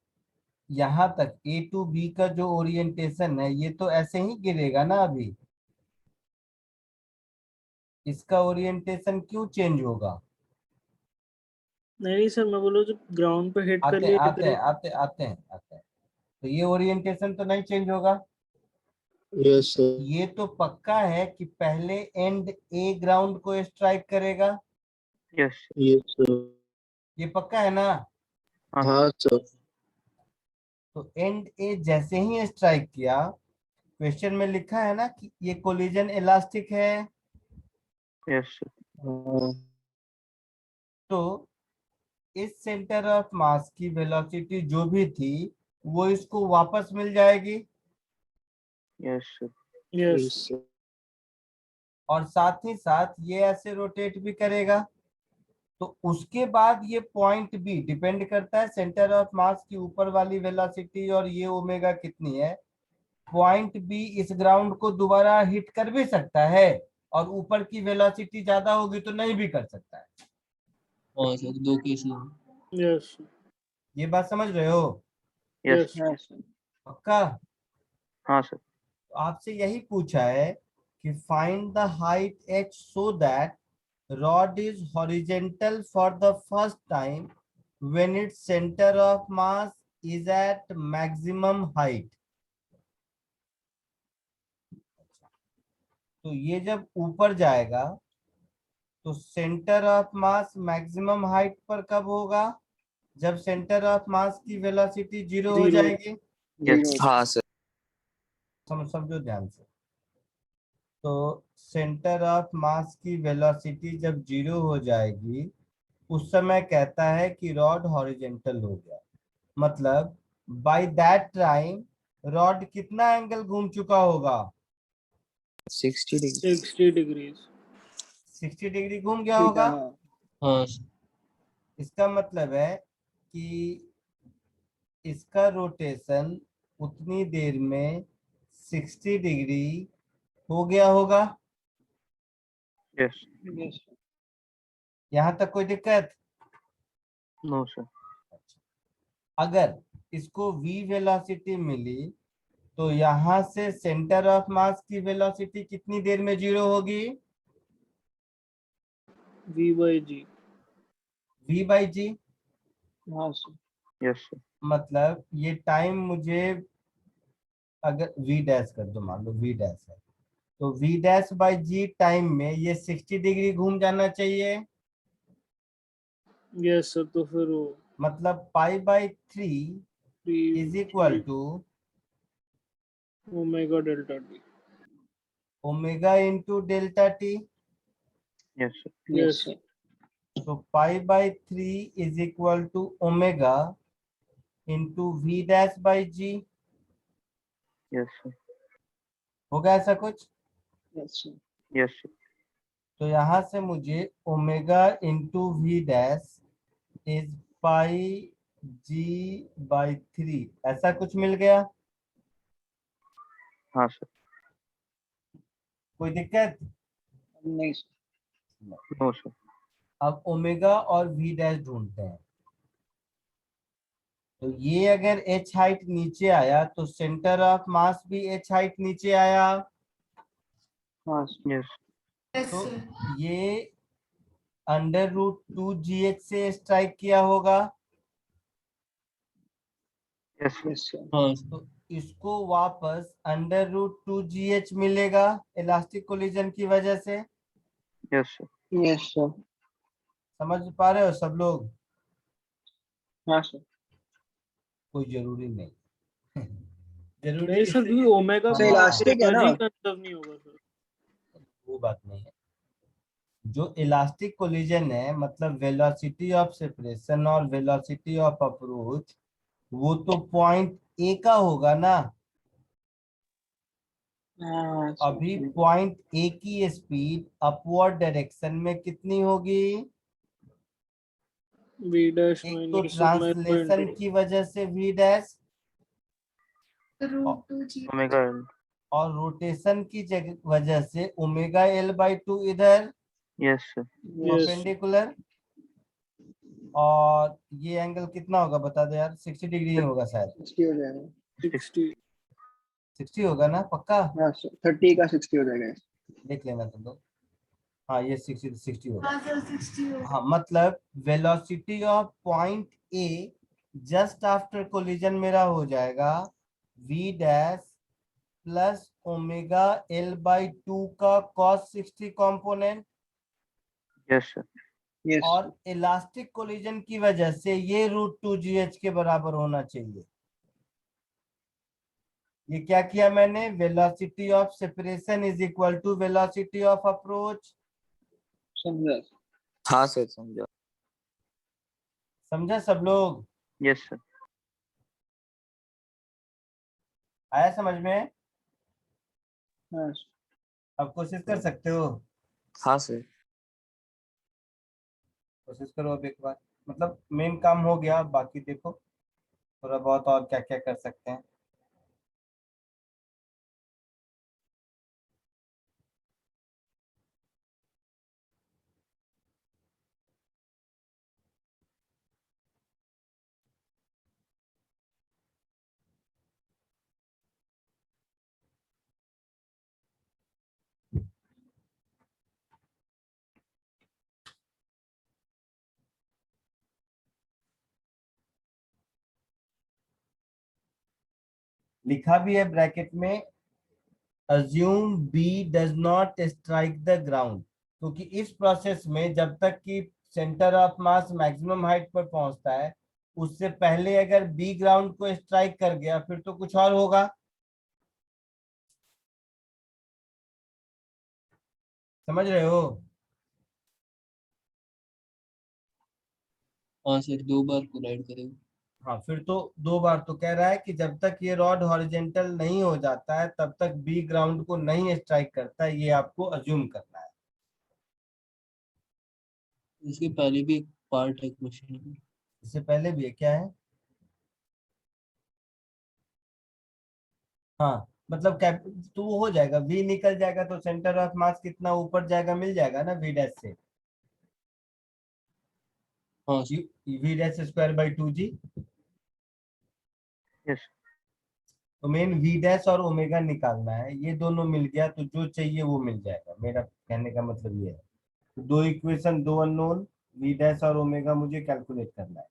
यहाँ तक ए टू बी का जो ओरिएंटेशन है ये तो ऐसे ही गिरेगा ना अभी। इसका ओरिएंटेशन क्यों चेंज होगा। नहीं सर, मैं बोला जब ग्राउंड पे हिट कर आते लिया आते हैं आते आते हैं आते हैं, तो ये ओरिएंटेशन तो नहीं चेंज होगा। Yes sir. ये तो पक्का है कि पहले एंड ए ग्राउंड को स्ट्राइक करेगा। Yes, sir. Yes sir. ये पक्का है ना। हाँ सर। तो एंड ए जैसे ही स्ट्राइक किया, क्वेश्चन में लिखा है ना कि ये कोलिजन इलास्टिक है। Yes, sir. हाँ तो इस सेंटर ऑफ मास की वेलोसिटी जो भी थी वो इसको वापस मिल जाएगी। Yes, sir. Yes yes sir. और साथ ही साथ ये ऐसे रोटेट भी करेगा। तो उसके बाद ये पॉइंट बी डिपेंड करता है सेंटर ऑफ मास की ऊपर वाली वेलोसिटी और ये ओमेगा कितनी है। पॉइंट बी इस ग्राउंड को दोबारा हिट कर भी सकता है और ऊपर की वेलोसिटी ज्यादा होगी तो नहीं भी कर सकता है। हाँ सर, दो केस में। यस ये बात समझ रहे हो। Yes, yes sir. Yes. पक्का। हाँ sir. तो आपसे यही पूछा है कि find the height h so that rod is horizontal for the first time when its center of mass is at maximum height। तो ये जब ऊपर जाएगा तो centre of mass maximum height पर कब होगा, जब सेंटर ऑफ मास की वेलोसिटी 0 हो Zero. जाएगी। Yes, Zero. हाँ सर। समझो ध्यान से। तो सेंटर ऑफ मास की वेलोसिटी जब 0 हो जाएगी उस समय कहता है कि रॉड हॉरिजेंटल हो गया। मतलब बाय दैट टाइम रॉड कितना एंगल घूम चुका होगा, 60 डिग्री। 60 degrees. 60 डिग्री घूम गया ठीक होगा। है, हाँ. हाँ इसका मतलब है कि इसका रोटेशन उतनी देर में 60 डिग्री हो गया होगा। yes. Yes. यहाँ तक कोई दिक्कत। No, sir. अगर इसको v वेलोसिटी मिली तो यहाँ से सेंटर ऑफ मास की वेलोसिटी कितनी देर में जीरो होगी? V by G. v by G. हाँ सर। Yes, sir. मतलब ये टाइम मुझे, अगर v डैश कर दो, मान लो v डैश है, तो v dash by G time में ये 60 डिग्री घूम जाना चाहिए। Yes sir, तो फिर वो मतलब pi by 3 is equal to omega delta T. Omega into delta T. Yes, sir. Yes. Sir. तो pi by 3 is equal to omega into V dash by G. Yes, sir. होगा ऐसा कुछ? Yes sir. Yes, sir. तो यहाँ से मुझे omega into V dash is pi G by 3 ऐसा कुछ मिल गया। हाँ sir. कोई दिक्कत? नहीं सर। No, sir. अब ओमेगा और वी डैश ढूंढते हैं। तो ये अगर एच हाइट नीचे आया तो सेंटर ऑफ मास भी एच हाइट नीचे आया। हाँ सर। Yes. यस तो सर। ये अंडर रूट 2 GH से स्ट्राइक किया होगा। Yes, sir. Yes sir. हाँ तो इसको वापस अंडर रूट 2 GH मिलेगा इलास्टिक कोलिजन की वजह से। Yes, sir. Yes sir. समझ पा रहे हो सब लोग? हाँ सर। कोई जरूरी नहीं। जरूरी नहीं सर, क्योंकि ओमेगा हाँ, सर इलास्टिक है ना। एनर्जी कंजर्व नहीं होगा सर. वो बात नहीं है। जो इलास्टिक कोलिजन है मतलब वेलोसिटी ऑफ सेपरेशन और वेलोसिटी ऑफ अप्रोच, वो तो पॉइंट ए का होगा ना। हाँ सर। अभी पॉइंट ए की स्पीड अपवर्ड डायरेक्शन में कितनी होगी? V dash एक तो minus sigma ट्रांसलेशन into की वजह से v dash root 2 G Omega. और रोटेशन की वजह से ओमेगा एल बाई 2 इधर Yes, sir. Yes. परपेंडिकुलर। और ये एंगल कितना होगा बता दो यार? 60 डिग्री ही होगा शायद। 60 हो जाएगा। 60. 60 होगा ना पक्का? हाँ सर 30 का 60 हो जाएगा। देख लेना तुम लोग। हाँ ये 60 होगा। हाँ सर 60 हो। हाँ मतलब velocity of point A just after collision मेरा हो जाएगा v dash plus omega L by 2 का cos 60 component. Yes, sir. Yes और इलास्टिक कोलिजन की वजह से ये रूट 2 GH के बराबर होना चाहिए। ये क्या किया मैंने? Velocity of separation is equal to velocity of approach. समझा। हाँ सर समझा। समझा सब लोग? Yes, sir. आया समझ में? हाँ सर। अब कोशिश कर सकते हो? हाँ सर। कोशिश करो अब एक बार। मतलब मेन काम हो गया, बाकी देखो थोड़ा बहुत और क्या क्या कर सकते हैं। लिखा भी है ब्रैकेट में, assume B does not strike the ground, क्योंकि इस प्रोसेस में जब तक कि centre of mass maximum height पर पहुंचता है उससे पहले अगर B ग्राउंड को स्ट्राइक कर गया फिर तो कुछ और होगा। समझ रहे हो? हाँ सर 2 बार कोलाइड करेगा। हाँ फिर तो 2 बार। तो कह रहा है कि जब तक ये रॉड हॉरिजेंटल नहीं हो जाता है तब तक बी ग्राउंड को नहीं स्ट्राइक करता है, ये आपको अज्यूम करना है। इसके पहले भी एक पार्ट है क्वेश्चन का। इससे पहले भी है क्या है? हाँ मतलब कैप तो वो हो जाएगा, वी निकल जाएगा तो सेंटर ऑफ मास कितना ऊपर जाएगा मिल जाएगा ना वी डैश से। हाँ sir. V dash square by 2G। Yes. तो मेन वी डैश और ओमेगा निकालना है, ये दोनों मिल गया तो जो चाहिए वो मिल जाएगा, मेरा कहने का मतलब ये है। तो दो इक्वेशन, दो अननोन, वी डैश और ओमेगा मुझे कैलकुलेट करना है।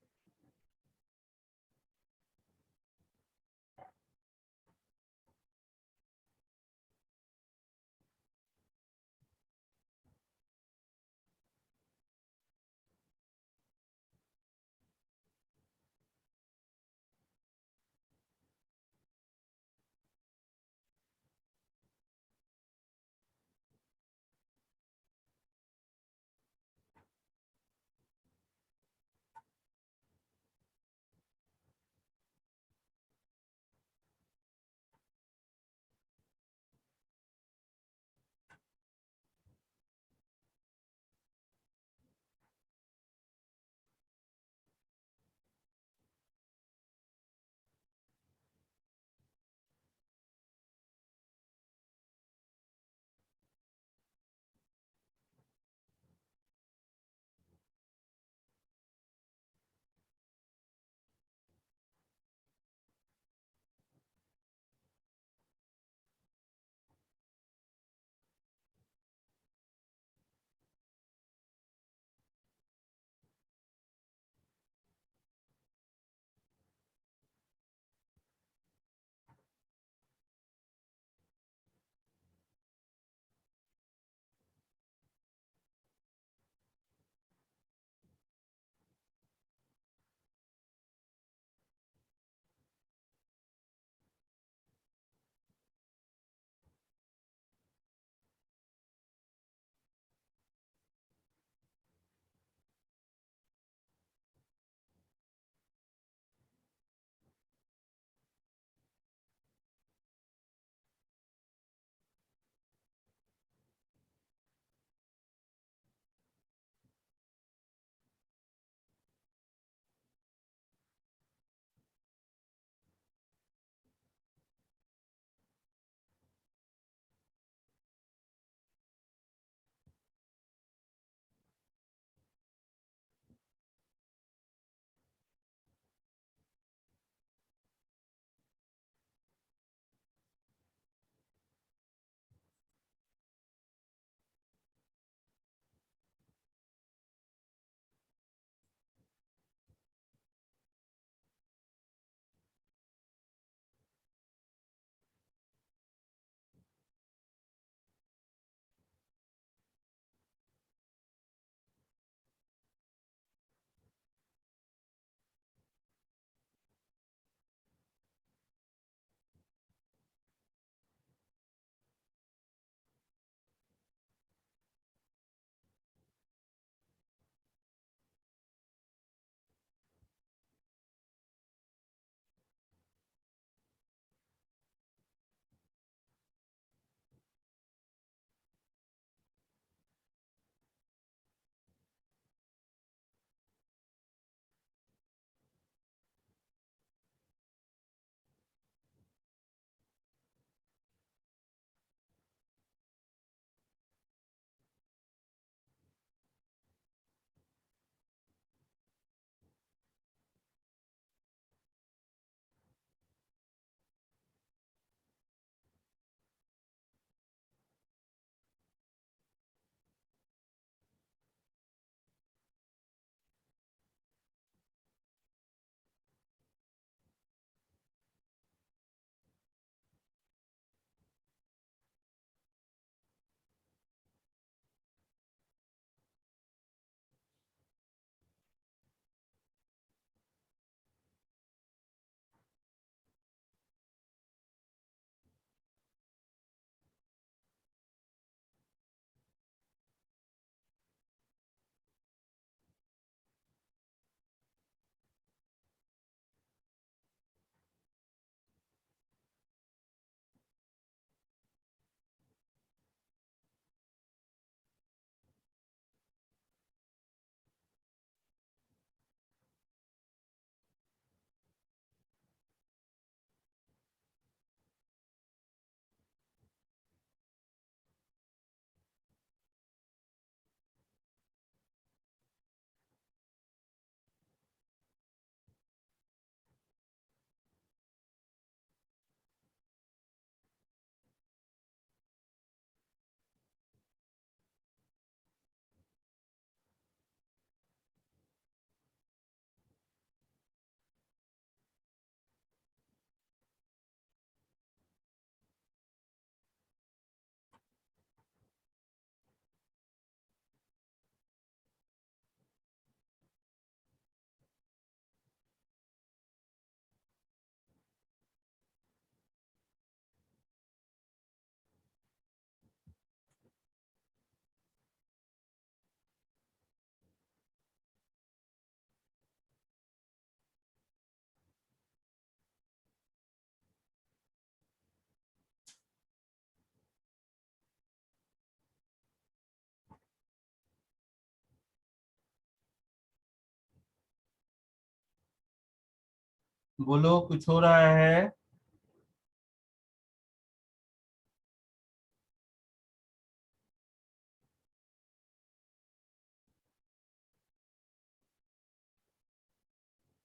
बोलो कुछ हो रहा है?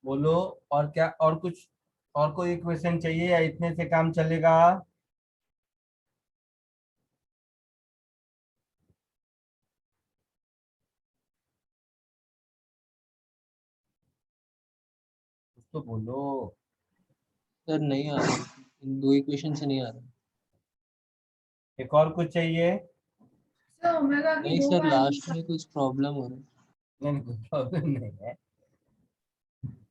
बोलो। और क्या, और कुछ, और कोई क्वेश्चन चाहिए या इतने से काम चलेगा? कुछ तो बोलो। सर नहीं आ रहा, इन दो इक्वेशन से नहीं आ रहा। एक और कुछ चाहिए? सर ओमेगा की नहीं दो सर, वैल्यूज। लास्ट में कुछ प्रॉब्लम हो रहा है। नहीं, कोई प्रॉब्लम नहीं है।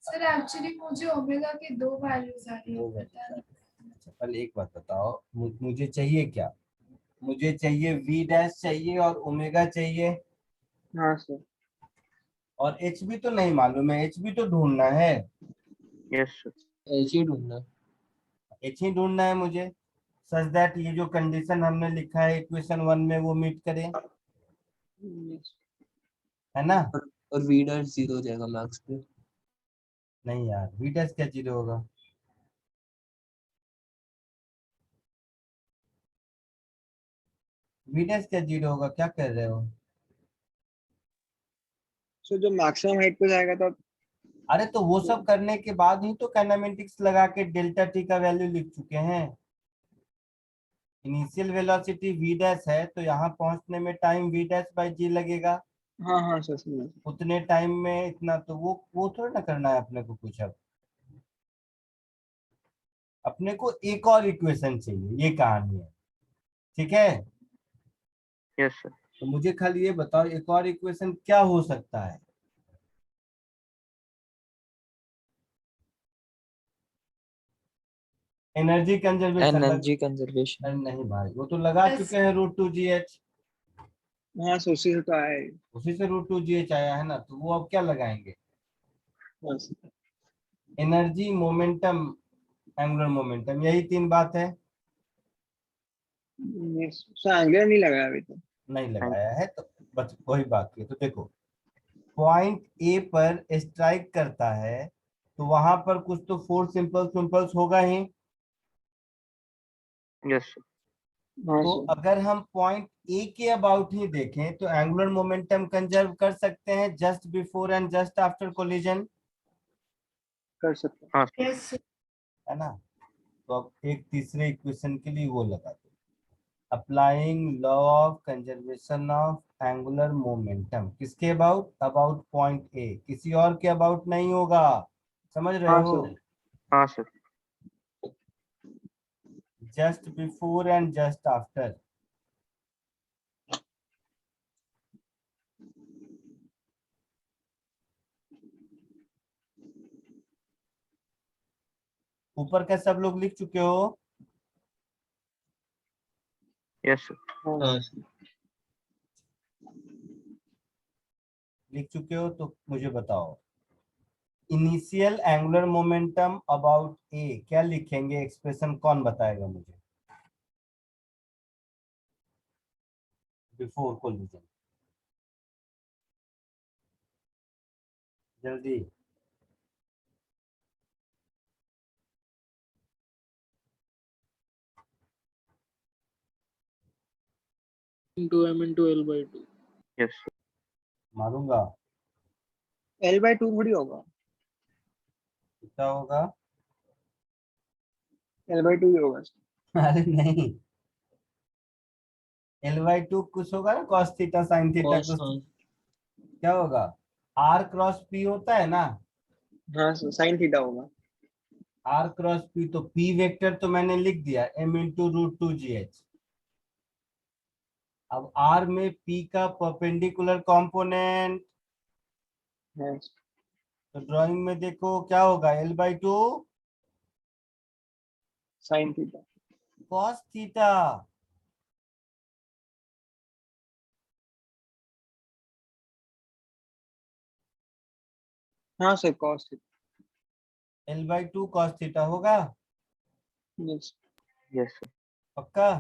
सर एक्चुअली मुझे ओमेगा की दो वैल्यूज आ रही है, दो पता values आ नहीं। रही हैं। अच्छा, पहले एक बात बताओ, मुझे चाहिए क्या? मुझे चाहिए वी डैश चाहिए और ओमेगा चाहिए, हाँ सर। और एच भी तो नहीं मालूम है, एच भी तो ढूंढना है। Yes, sir. एच ही ढूंढना। एच ही ढूंढना है मुझे, सच दैट ये जो कंडीशन हमने लिखा है इक्वेशन 1 में वो मीट करे, Yes. है ना? और वी डैश 0 हो जाएगा मैक्स पे। नहीं यार, वी डैश क्या जीरो होगा? वी डैश क्या जीरो होगा, क्या कर रहे हो? सो जो मैक्सिमम हाइट पे जाएगा तो अरे तो वो सब करने के बाद ही तो काइनेमेटिक्स लगा के डेल्टा टी का वैल्यू लिख चुके हैं। इनिशियल वेलोसिटी वी डैश है तो यहाँ पहुंचने में टाइम वी डैश बाई जी लगेगा, हाँ हाँ सर समझ। उतने टाइम में इतना, तो वो थोड़ा ना करना है अपने को कुछ। अब अपने को एक और इक्वेशन चाहिए, ये कहानी है, ठीक है? Yes, sir. तो मुझे खाली ये बताओ एक और इक्वेशन क्या हो सकता है? Energy conservation energy conservation. अरे नहीं भाई, वो तो लगा Yes. चुके हैं √2gh, हाँ सो उसी से तो आया है। उसी से √2gh आया है ना, तो वो अब क्या लगाएंगे? हाँ sir. Energy, momentum, angular momentum, यही तीन बात है। Yes. सर एंगुलर नहीं लगा अभी तो। नहीं लगाया है तो बस वही बात की। तो देखो, पॉइंट ए पर स्ट्राइक करता है तो वहां पर कुछ तो फोर्स इम्पल्स इम्पल्स होगा ही। Yes, sir. हाँ तो सर अगर हम पॉइंट ए के अबाउट ही देखें तो एंगुलर मोमेंटम कंजर्व कर सकते हैं just before and just after collision, कर सकते हैं। हाँ, sir. Yes, sir. है ना? तो अब एक तीसरे इक्वेशन के लिए वो लगा दो, applying law of conservation of angular momentum, किसके अबाउट? अबाउट पॉइंट ए, किसी और के अबाउट नहीं होगा, समझ रहे हाँ हो? सर। हाँ, sir. Just before and just after. ऊपर का सब लोग लिख चुके हो? Yes, sir. हाँ हाँ सर। लिख चुके हो तो मुझे बताओ, इनिशियल एंगुलर मोमेंटम अबाउट ए क्या लिखेंगे? एक्सप्रेशन कौन बताएगा मुझे? बिफोर कोलिजन, जल्दी। into m into L by 2. Yes, sir. मारूंगा। L/2 थोड़ी होगा। कितना होगा? L/2 ही होगा सर। अरे नहीं, L/2 कुछ होगा ना, cos theta sin theta cos, कुछ, हाँ। क्या होगा? R क्रॉस P होता है ना, हाँ सर साइन थीटा होगा। R क्रॉस P, तो P वेक्टर तो मैंने लिख दिया m इंटू √2gh। अब R में P का परपेंडिकुलर कंपोनेंट, हाँ सर तो ड्राइंग में देखो क्या होगा, L/2 sine theta. cos theta. हाँ sir cos theta. L/2 cos theta होगा, यस। Yes, sir. पक्का?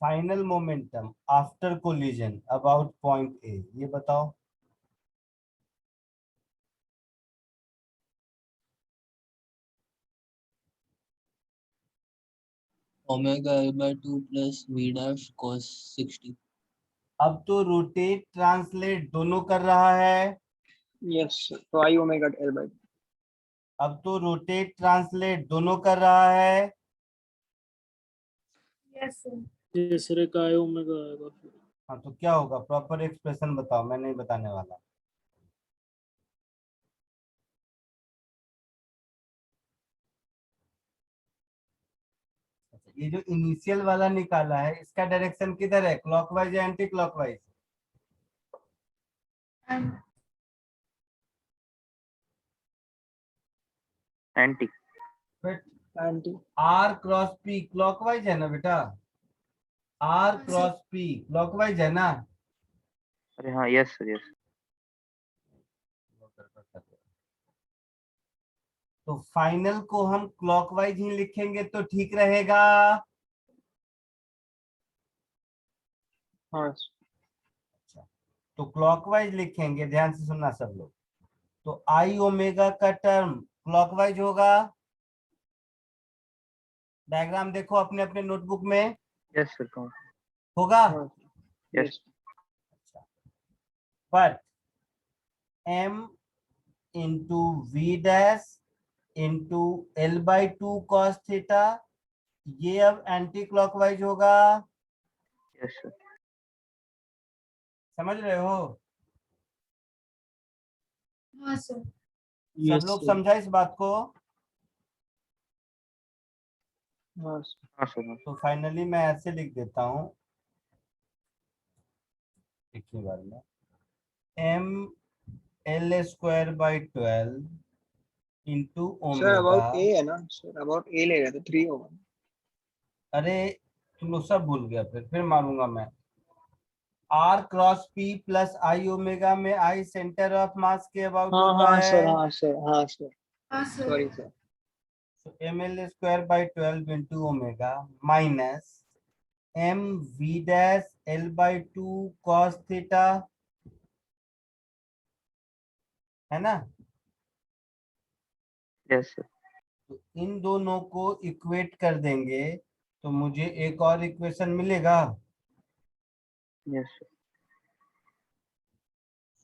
Final momentum after collision about point A, ये बताओ। Omega A by 2 plus V dash cos 60। अब तो रोटेट ट्रांसलेट दोनों कर रहा है। Yes, sir. तो I omega L by 2. अब तो रोटेट ट्रांसलेट दोनों कर रहा है। Yes sir. ये सर एक आई ओमेगा आएगा फिर। हाँ, तो क्या होगा? प्रॉपर एक्सप्रेशन बताओ, मैं नहीं बताने वाला। अच्छा, ये जो इनिशियल वाला निकाला है, इसका डायरेक्शन किधर है? क्लॉकवाइज या anti clockwise? And anti. Anti. R cross P clockwise है ना बेटा? आर क्रॉस पी क्लॉकवाइज है ना? अरे हाँ, यस सर, यस। तो फाइनल को हम क्लॉकवाइज ही लिखेंगे तो ठीक रहेगा। हाँ. अच्छा, तो क्लॉकवाइज लिखेंगे, ध्यान से सुनना सब लोग। तो आई ओमेगा का टर्म क्लॉकवाइज होगा। डायग्राम देखो अपने अपने नोटबुक में, यस सर, कहूँ। होगा। हाँ. Yes. अच्छा, but m into V dash into L by 2 cos theta, ये अब एंटी क्लॉकवाइज होगा। Yes sir. समझ रहे हो? हाँ सर। सब लोग समझा इस बात को? हाँ. हाँ सर, हाँ। तो फाइनली मैं ऐसे लिख देता हूँ, देखिए बार में, m l square by 12 into Sir, omega. about A है ना? Sir, about A ले रहे थे 3 होगा. अरे तुम लोग सब भूल गया, फिर मारूंगा मैं। R cross P plus I omega में आई सेंटर ऑफ मास के अबाउट हाँ होता हाँ सर, है। हाँ सर, हाँ सर. हाँ sir. Sorry sir. So ml square by 12 into omega minus m v dash l by 2 cos theta, है ना? Yes sir. तो इन दोनों को इक्वेट कर देंगे तो मुझे एक और इक्वेशन मिलेगा। Yes sir.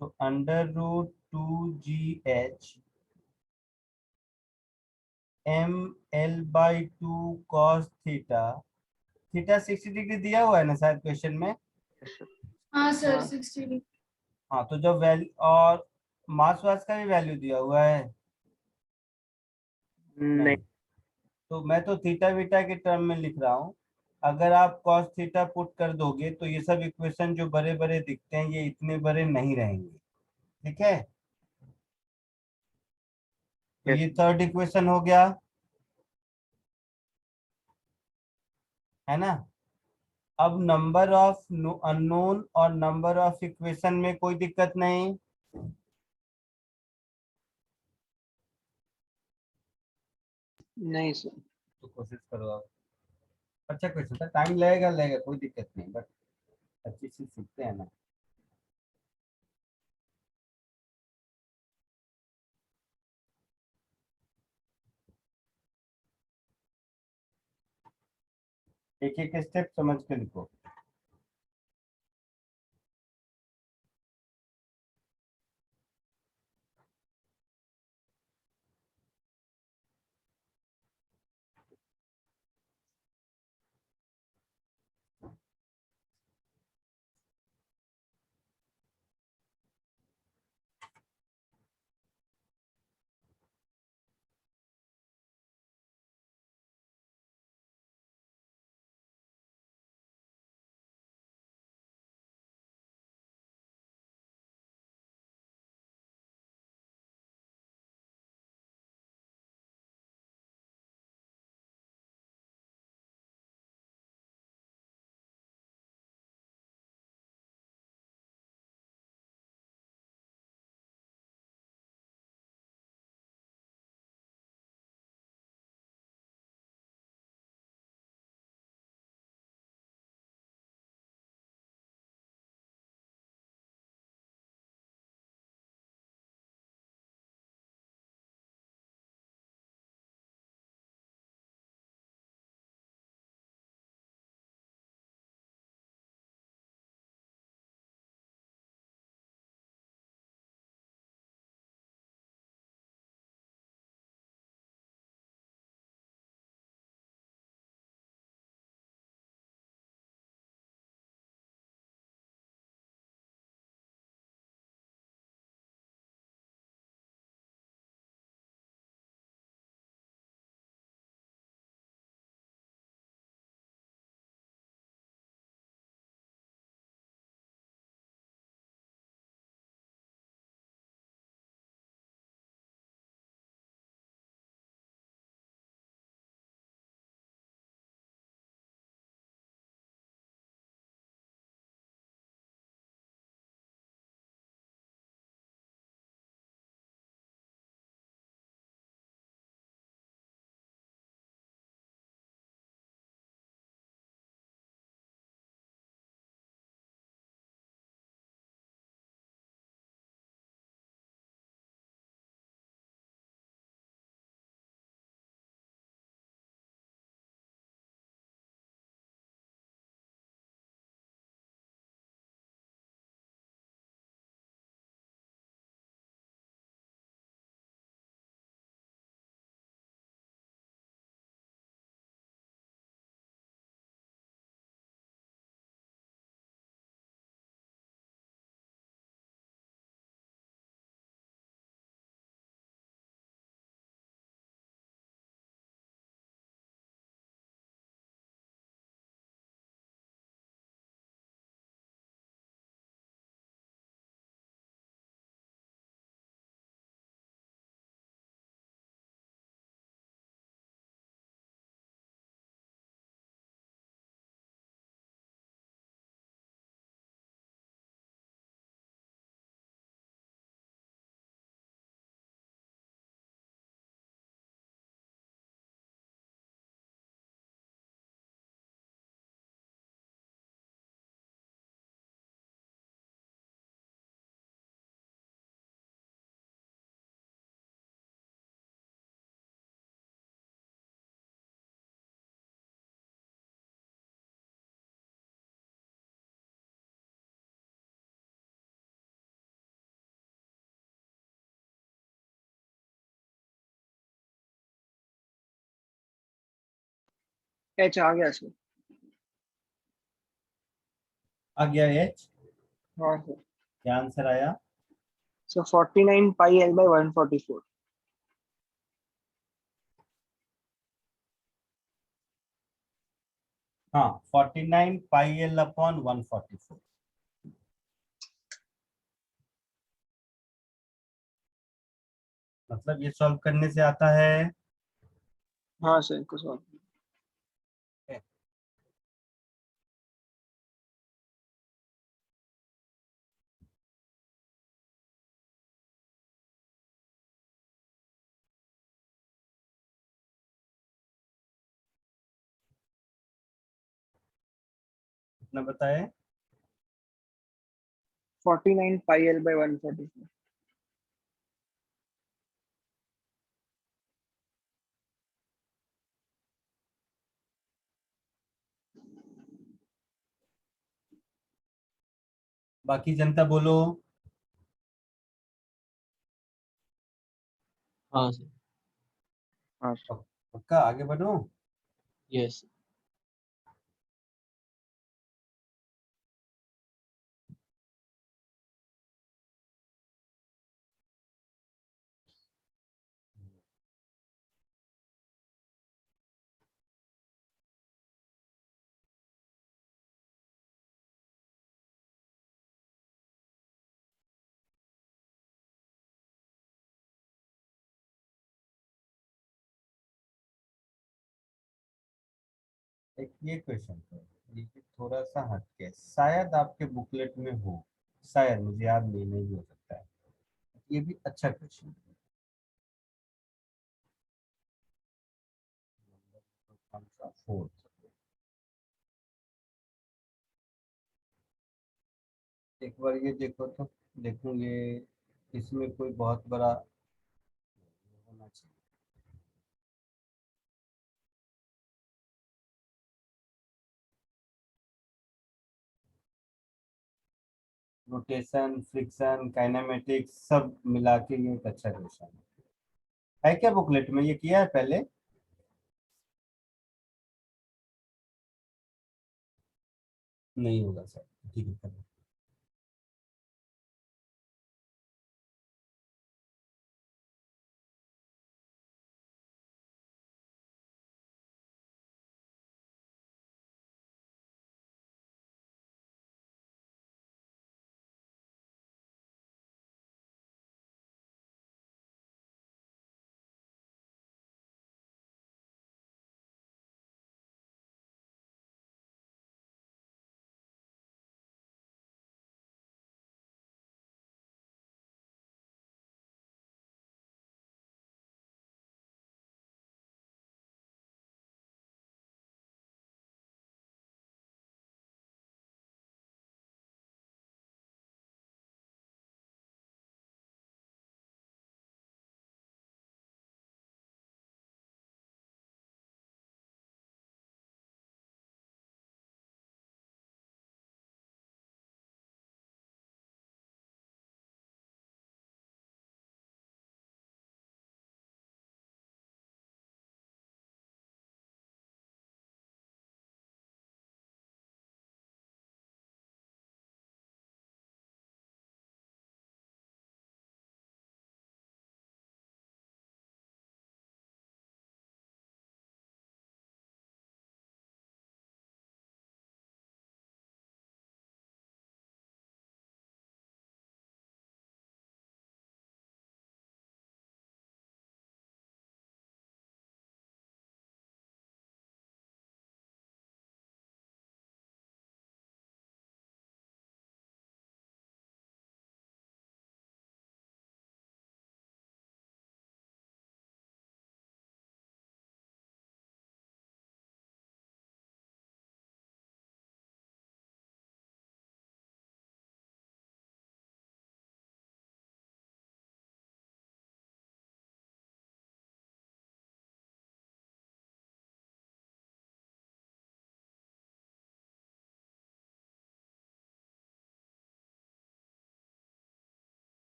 तो under root 2gh m l by 2 cos theta, theta 60 degree दिया हुआ है ना शायद क्वेश्चन में? Yes sir. हाँ सर हाँ. 60 हाँ, तो जब वैल्यू और मास वास का भी वैल्यू दिया हुआ है? नहीं। नहीं। तो मैं तो थीटा वीटा के टर्म में लिख रहा हूँ। अगर आप cos थीटा पुट कर दोगे तो ये सब इक्वेशन जो बड़े बड़े दिखते हैं ये इतने बड़े नहीं रहेंगे। ठीक है, तो यस ये सर। थर्ड इक्वेशन हो गया, है ना? अब नंबर ऑफ अननोन और नंबर ऑफ इक्वेशन में कोई दिक्कत नहीं। नहीं सर. तो कोशिश करो आप। अच्छा क्वेश्चन था, टाइम लगेगा लगेगा, कोई दिक्कत नहीं, बट अच्छी चीज सीखते हैं ना। एक एक स्टेप समझ के लिखो। एच आ गया सर। आ गया एच, हाँ सर। क्या आंसर आया? सो 49 पाई एल बाय 144। हाँ, 49 पाई एल अपॉन 144। मतलब ये सॉल्व करने से आता है। हाँ सर कुछ और। कितना बताए? 49 पाई एल बाय 144। बाकी जनता बोलो। हाँ सर। हाँ पक्का आगे बढ़ो। यस। एक ये क्वेश्चन है, ये थोड़ा सा हटके, शायद आपके बुकलेट में हो, शायद, मुझे याद नहीं हो सकता है। ये भी अच्छा क्वेश्चन है। फोर्थ, एक बार ये देखो तो, देखो ये इसमें कोई बहुत बड़ा होना चाहिए। रोटेशन, फ्रिक्शन, काइनेमेटिक्स सब मिला के ये एक अच्छा क्वेश्चन है क्या बुकलेट में? ये किया है पहले? नहीं होगा सर, ठीक है।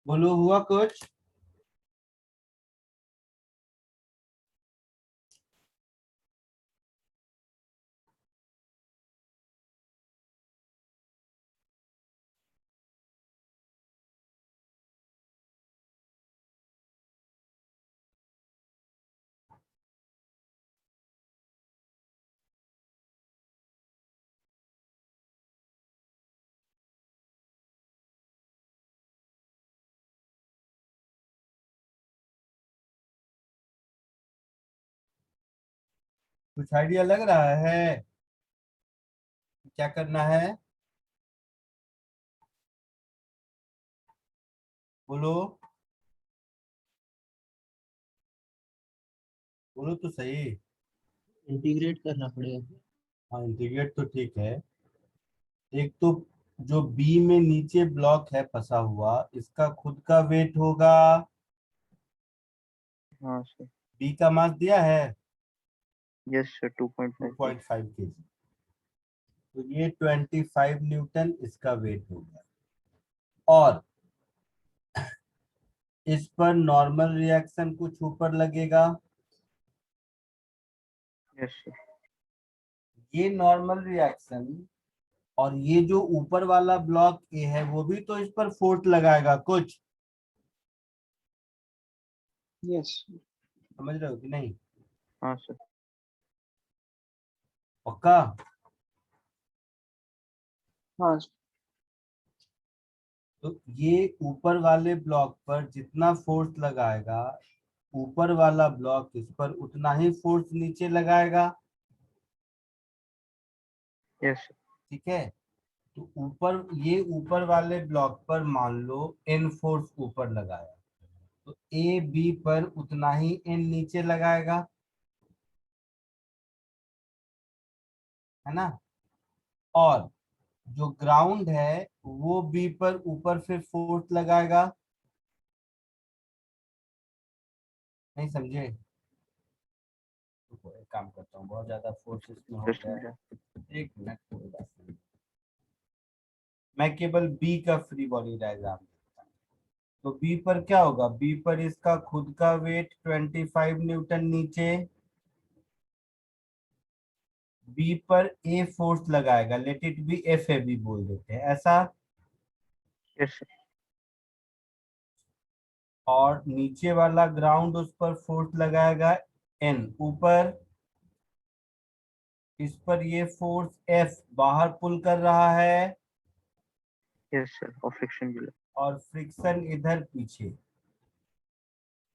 बोलो हुआ कुछ? कुछ आइडिया लग रहा है क्या करना है? बोलो, बोलो तो सही। इंटीग्रेट करना पड़ेगा। हाँ इंटीग्रेट तो ठीक है। एक तो जो बी में नीचे ब्लॉक है फंसा हुआ, इसका खुद का वेट होगा, हाँ सर। बी का मास दिया है यस सर 2.5 2.5 kg, तो ये 25 न्यूटन इसका वेट हो गया। और इस पर नॉर्मल रिएक्शन कुछ ऊपर लगेगा, यस सर। ये नॉर्मल रिएक्शन, और ये जो ऊपर वाला ब्लॉक ए है वो भी तो इस पर फोर्स लगाएगा कुछ, यस। समझ रहे हो कि नहीं? हाँ सर। पक्का? हाँ तो ये ऊपर वाले ब्लॉक पर जितना फोर्स लगाएगा, ऊपर वाला ब्लॉक इस पर उतना ही फोर्स नीचे लगाएगा। Yes sir. ठीक है, तो ऊपर ये ऊपर वाले ब्लॉक पर मान लो एन फोर्स ऊपर लगाया, तो ए बी पर उतना ही एन नीचे लगाएगा, है ना? और जो ग्राउंड है वो बी पर ऊपर फिर फोर्स लगाएगा। नहीं समझे? तो एक काम करता हूँ, बहुत ज्यादा फोर्स इसमें हो जस्ट गया है, एक मिनट कोई बात नहीं। मैं केवल बी का फ्री बॉडी डायग्राम देखता हूँ। तो बी पर क्या होगा? बी पर इसका खुद का वेट 25 न्यूटन नीचे, बी पर A force let, it be F A ए बी बोल देते हैं ऐसा, यस सर। और नीचे वाला ग्राउंड उस पर फोर्स लगाएगा एन ऊपर, इस पर ये फोर्स एफ बाहर पुल कर रहा है, यस सर। और फ्रिक्शन भी और फ्रिक्शन इधर पीछे।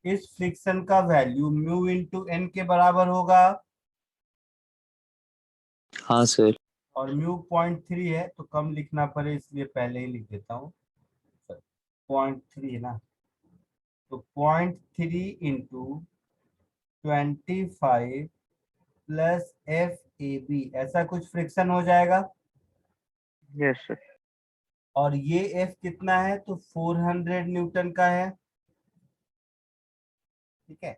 इस फ्रिक्शन का वैल्यू म्यू इंटू एन के बराबर होगा, हाँ सर। और म्यू 0.3 है तो कम लिखना पड़े इसलिए पहले ही लिख देता हूँ, 0.3 है ना, तो 0.3 इंटू 25 प्लस एफ ए बी, ऐसा कुछ फ्रिक्शन हो जाएगा। Yes sir. और ये एफ कितना है? तो 400 न्यूटन का है। ठीक है,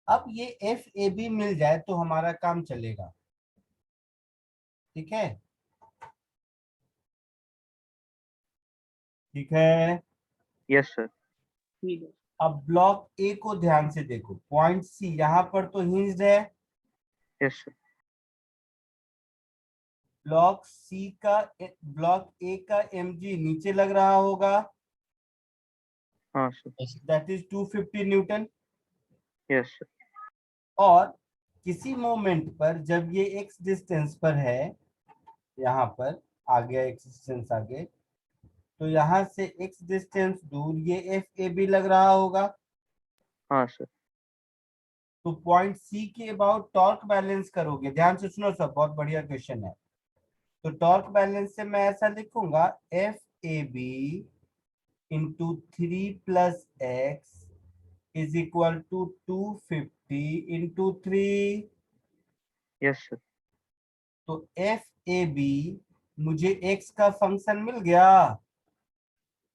अब ये एफ ए बी मिल जाए तो हमारा काम चलेगा। ठीक है, ठीक है। Yes sir. ठीक है। अब ब्लॉक ए को ध्यान से देखो, पॉइंट सी यहाँ पर तो हिंज्ड है, यस सर। ब्लॉक सी का ब्लॉक ए का mg नीचे लग रहा होगा, हाँ sir. That is 250 Newton. Yes sir. और किसी मोमेंट पर जब ये x डिस्टेंस पर है, यहाँ पर आ गया x डिस्टेंस आगे, तो यहाँ से x डिस्टेंस दूर ये एफ ए बी लग रहा होगा। हाँ सर। तो पॉइंट सी के अबाउट टॉर्क बैलेंस करोगे, ध्यान से सुनो सब, बहुत बढ़िया क्वेश्चन है। तो टॉर्क बैलेंस से मैं ऐसा लिखूंगा, F A B into 3 plus X is equal to 250 into 3। Yes sir. तो एफ ए बी मुझे एक्स का फंक्शन मिल गया।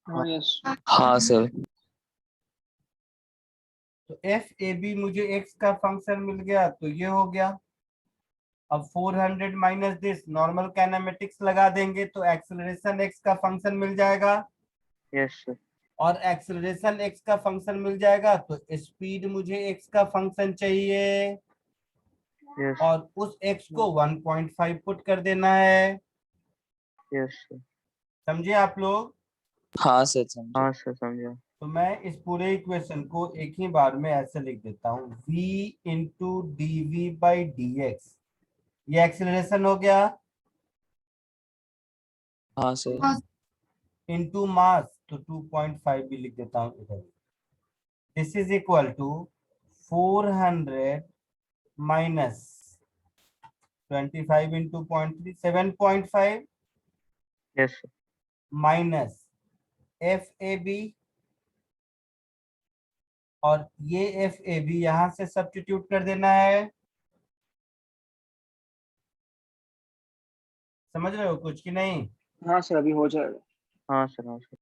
हाँ यस। हाँ सर। तो एफ ए बी मुझे एक्स का फंक्शन मिल गया, तो ये हो गया। अब 400 माइनस दिस, नॉर्मल काइनेमेटिक्स लगा देंगे तो एक्सेलरेशन एक्स का फंक्शन मिल जाएगा। Yes sir. और एक्सेलरेशन x का फंक्शन मिल जाएगा, तो स्पीड मुझे x का फंक्शन चाहिए Yes. और उस x को 1.5 पुट कर देना है। Yes, sir. समझे आप लोग? हाँ सर समझे। हाँ सर समझा। तो मैं इस पूरे इक्वेशन को एक ही बार में ऐसे लिख देता हूँ, v into D V by D X, ये एक्सेलरेशन हो गया, हाँ सर। हाँ इंटू मास, तो 2.5 भी लिख देता हूँ इधर। This is equal to 400 minus 25 into 0.3, 7.5 Yes, sir. Minus F A B, और ये एफ ए बी यहां से सब्स्टिट्यूट कर देना है। समझ रहे हो कुछ कि नहीं? हाँ सर अभी हो जाएगा। हाँ सर, हाँ सर।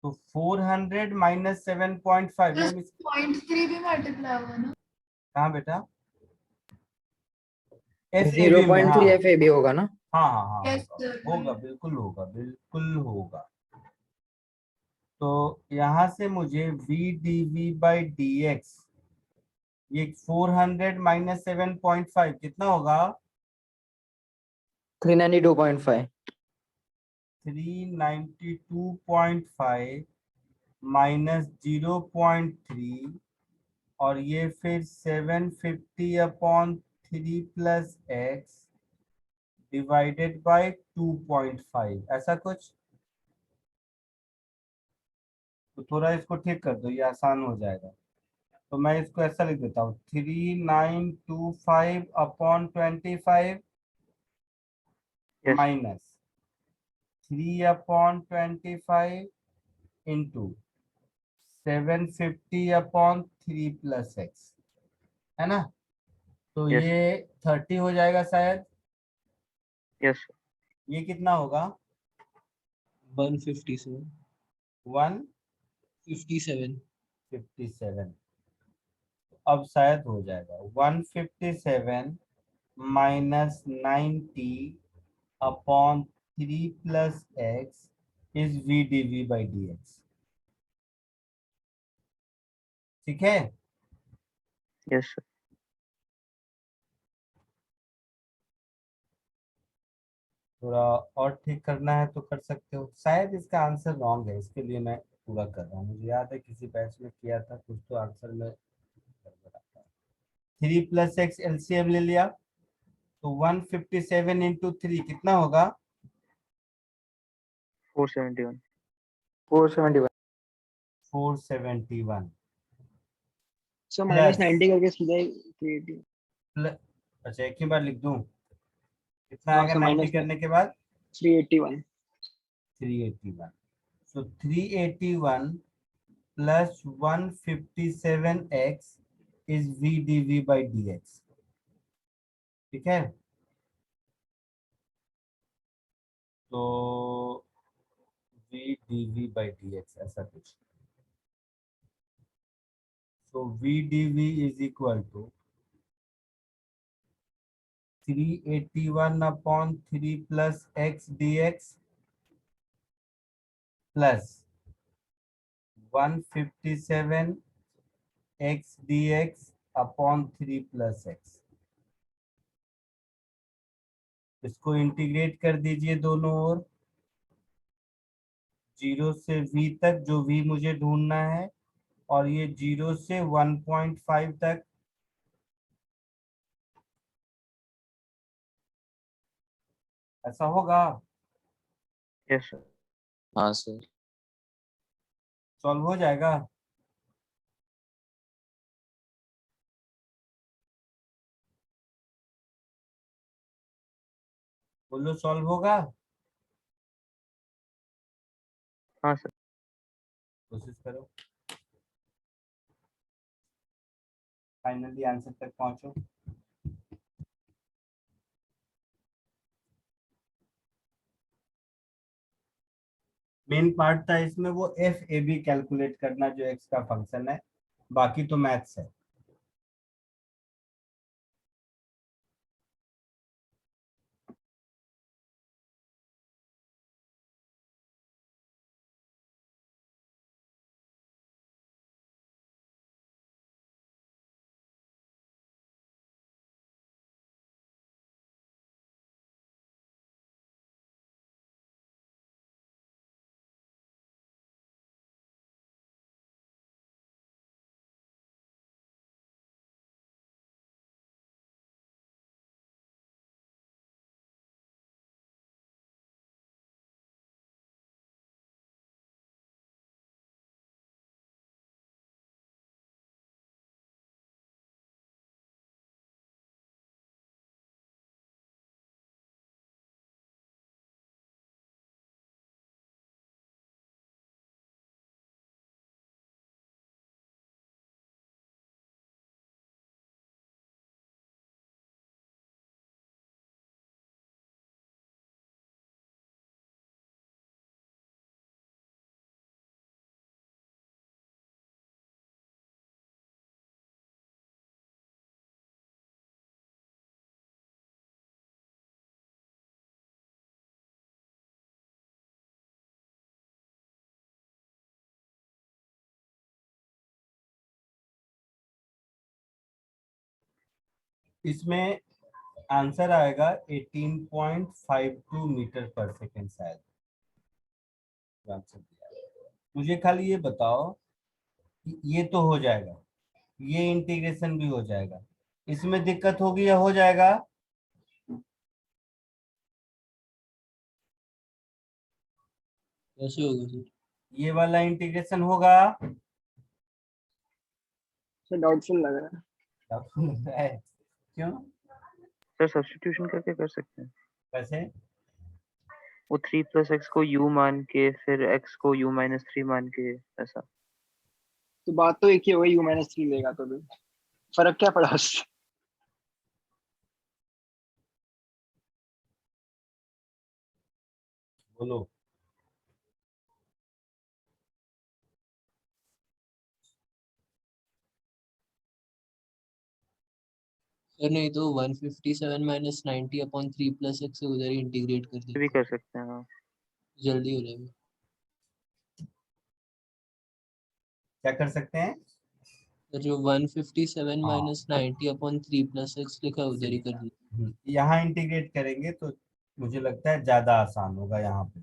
तो 400 माइनस 7.5 प्लस मैम, 0.3 भी मल्टीप्लाई होगा ना? कहाँ बेटा? एफ ए जीरो बी में, पॉइंट हाँ थ्री एफ ए भी होगा ना? हाँ हाँ हाँ, Yes, होगा sir. होगा, बिल्कुल होगा, बिल्कुल होगा। तो यहाँ से मुझे V D V by D X, ये 400 माइनस 7.5 कितना होगा? 392.5। 392.5 माइनस 0.3, और ये फिर 750 upon 3 plus x divided by 2.5, ऐसा कुछ। तो थोड़ा इसको ठीक कर दो, ये आसान हो जाएगा। तो मैं इसको ऐसा लिख देता हूँ, 3925 upon 25 Yes. Minus 3 upon 25 into 750 upon 3 plus x, है ना? तो Yes. ये 30 हो जाएगा शायद। Yes, sir. ये कितना होगा? 157 57 157। अब शायद हो जाएगा 157 minus 90 upon 3 plus X is V D V by D X. ठीक है? Yes, sir. थोड़ा और ठीक करना है तो कर सकते हो, शायद इसका आंसर रॉन्ग है, इसके लिए मैं पूरा कर रहा हूँ। मुझे याद है किसी बैच में किया था कुछ, तो आंसर में 3 प्लस एक्स एलसीएम ले लिया, तो 157 इंटू 3 कितना होगा? 471. 471। 471 सर माइनस प्लस 90 करके सीधा ही 380। प्लस, अच्छा एक ही बार लिख दूं? कितना हाँ आएगा सर 90 माइनस करने के बाद? 381। 381। So 381 plus 157x is V D V by D X. ठीक है? तो V D V by D X ऐसा कुछ। So VdV is equal to 381 upon 3 plus x dx plus 157 x dx upon 3 plus x। इसको integrate कर दीजिए दोनों ओर, 0 से v तक, जो v मुझे ढूंढना है, और ये 0 से 1.5 तक। ऐसा होगा? Yes, sir. हाँ सर। सॉल्व हो जाएगा? बोलो, सॉल्व होगा? हाँ सर। कोशिश करो, फाइनली आंसर तक पहुंचो। मेन पार्ट था इसमें वो एफ ए बी कैलकुलेट करना, जो एक्स का फंक्शन है, बाकी तो मैथ्स है। इसमें आंसर आएगा 18.52 मीटर पर सेकेंड शायद। आंसर दिया है। मुझे खाली ये बताओ कि ये तो हो जाएगा, ये इंटीग्रेशन भी हो जाएगा, इसमें दिक्कत होगी या हो जाएगा? कैसे होगा सर? ये वाला इंटीग्रेशन होगा? सर डाउटफुल लग रहा है। Doubtful लग रहा है। क्यों? सर सब्स्टिट्यूशन करके कर सकते हैं। कैसे? वो 3 + x को u मान के फिर x को u - 3 मान के ऐसा। तो बात तो एक ही होगी, u-3 लेगा तो भी फर्क क्या पड़ा उससे? बोलो। सर नहीं तो 157 माइनस 90 अपॉन 3 प्लस एक्स से उधर ही इंटीग्रेट कर ये भी देते, कर सकते हैं। हाँ जल्दी हो जाएगा। क्या कर सकते हैं? सर जो 157 हाँ। माइनस 90 अपॉन 3 प्लस एक्स लिखा है उधर ही कर दीजिए। यहाँ इंटीग्रेट करेंगे तो मुझे लगता है ज्यादा आसान होगा यहाँ पे,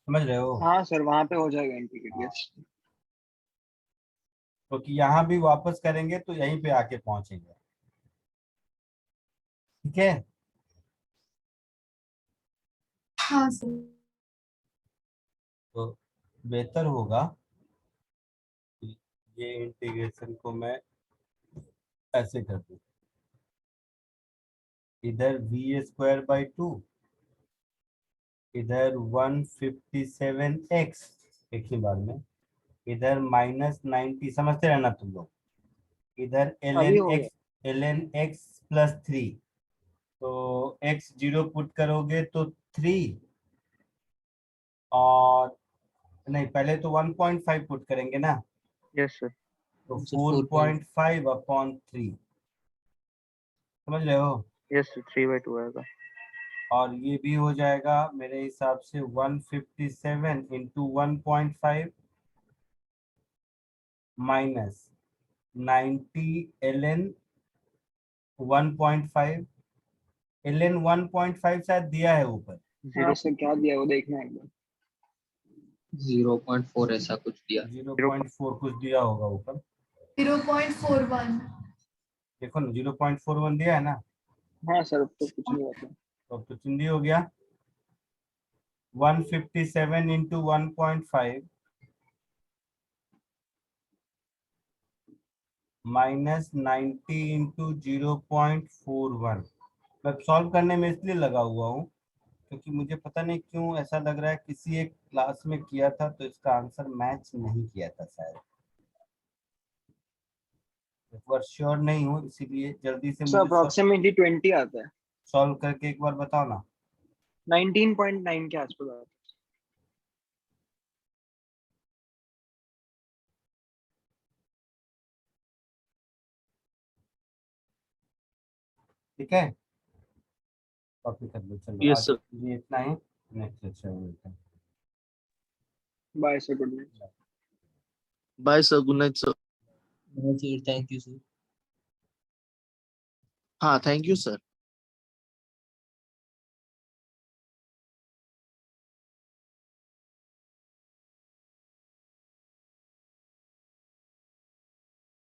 समझ रहे हो? हाँ सर वहां पे हो जाएगा इंटीग्रेट, यस। क्योंकि यहाँ भी वापस करेंगे तो यहीं पे आके पहुंचेंगे। ठीक है? हाँ सर। तो बेहतर होगा कि ये इंटीग्रेशन को मैं ऐसे कर दूं, इधर v²/2, इधर 157x एक ही बार में, इधर -90, समझते रहना तुम लोग, इधर अभी हो गया। ln x + 3, तो x 0 पुट करोगे तो 3, और नहीं पहले तो 1.5 पुट करेंगे ना, यस सर। तो सर 4.5 4.5/3, समझ रहे हो? यस सर 3/2 आएगा। और ये भी हो जाएगा मेरे हिसाब से 157 इंटू 1.5 माइनस 90 ln 1.5, ln 1.5 शायद दिया है ऊपर। हाँ सर क्या दिया वो देखना है एक बार। 0.4 ऐसा कुछ दिया। 0.4 कुछ दिया होगा ऊपर, 0.41। देखो ना 0.41 दिया है ना, हाँ सर अब तो कुछ नहीं होता। तो अब तो चिंदी हो गया। 157 इंटू 1.5 माइनस 90 इंटू 0.41। मैं सॉल्व करने में इसलिए लगा हुआ हूँ क्योंकि मुझे पता नहीं क्यों ऐसा लग रहा है किसी एक क्लास में किया था तो इसका आंसर मैच नहीं किया था शायद, एक बार श्योर नहीं हूँ, इसीलिए जल्दी से सर मुझे अप्रोक्सीमेटली 20 आता है। सॉल्व करके एक बार बताओ ना। 19.9 के आसपास आता है। ठीक है, कॉपी कर लो। चलो Yes, आज sir. के लिए इतना ही, नेक्स्ट लेक्चर में मिलते हैं। Bye sir, good night. Bye, sir. Good night, sir. Sir thank you sir. हाँ, thank you, sir.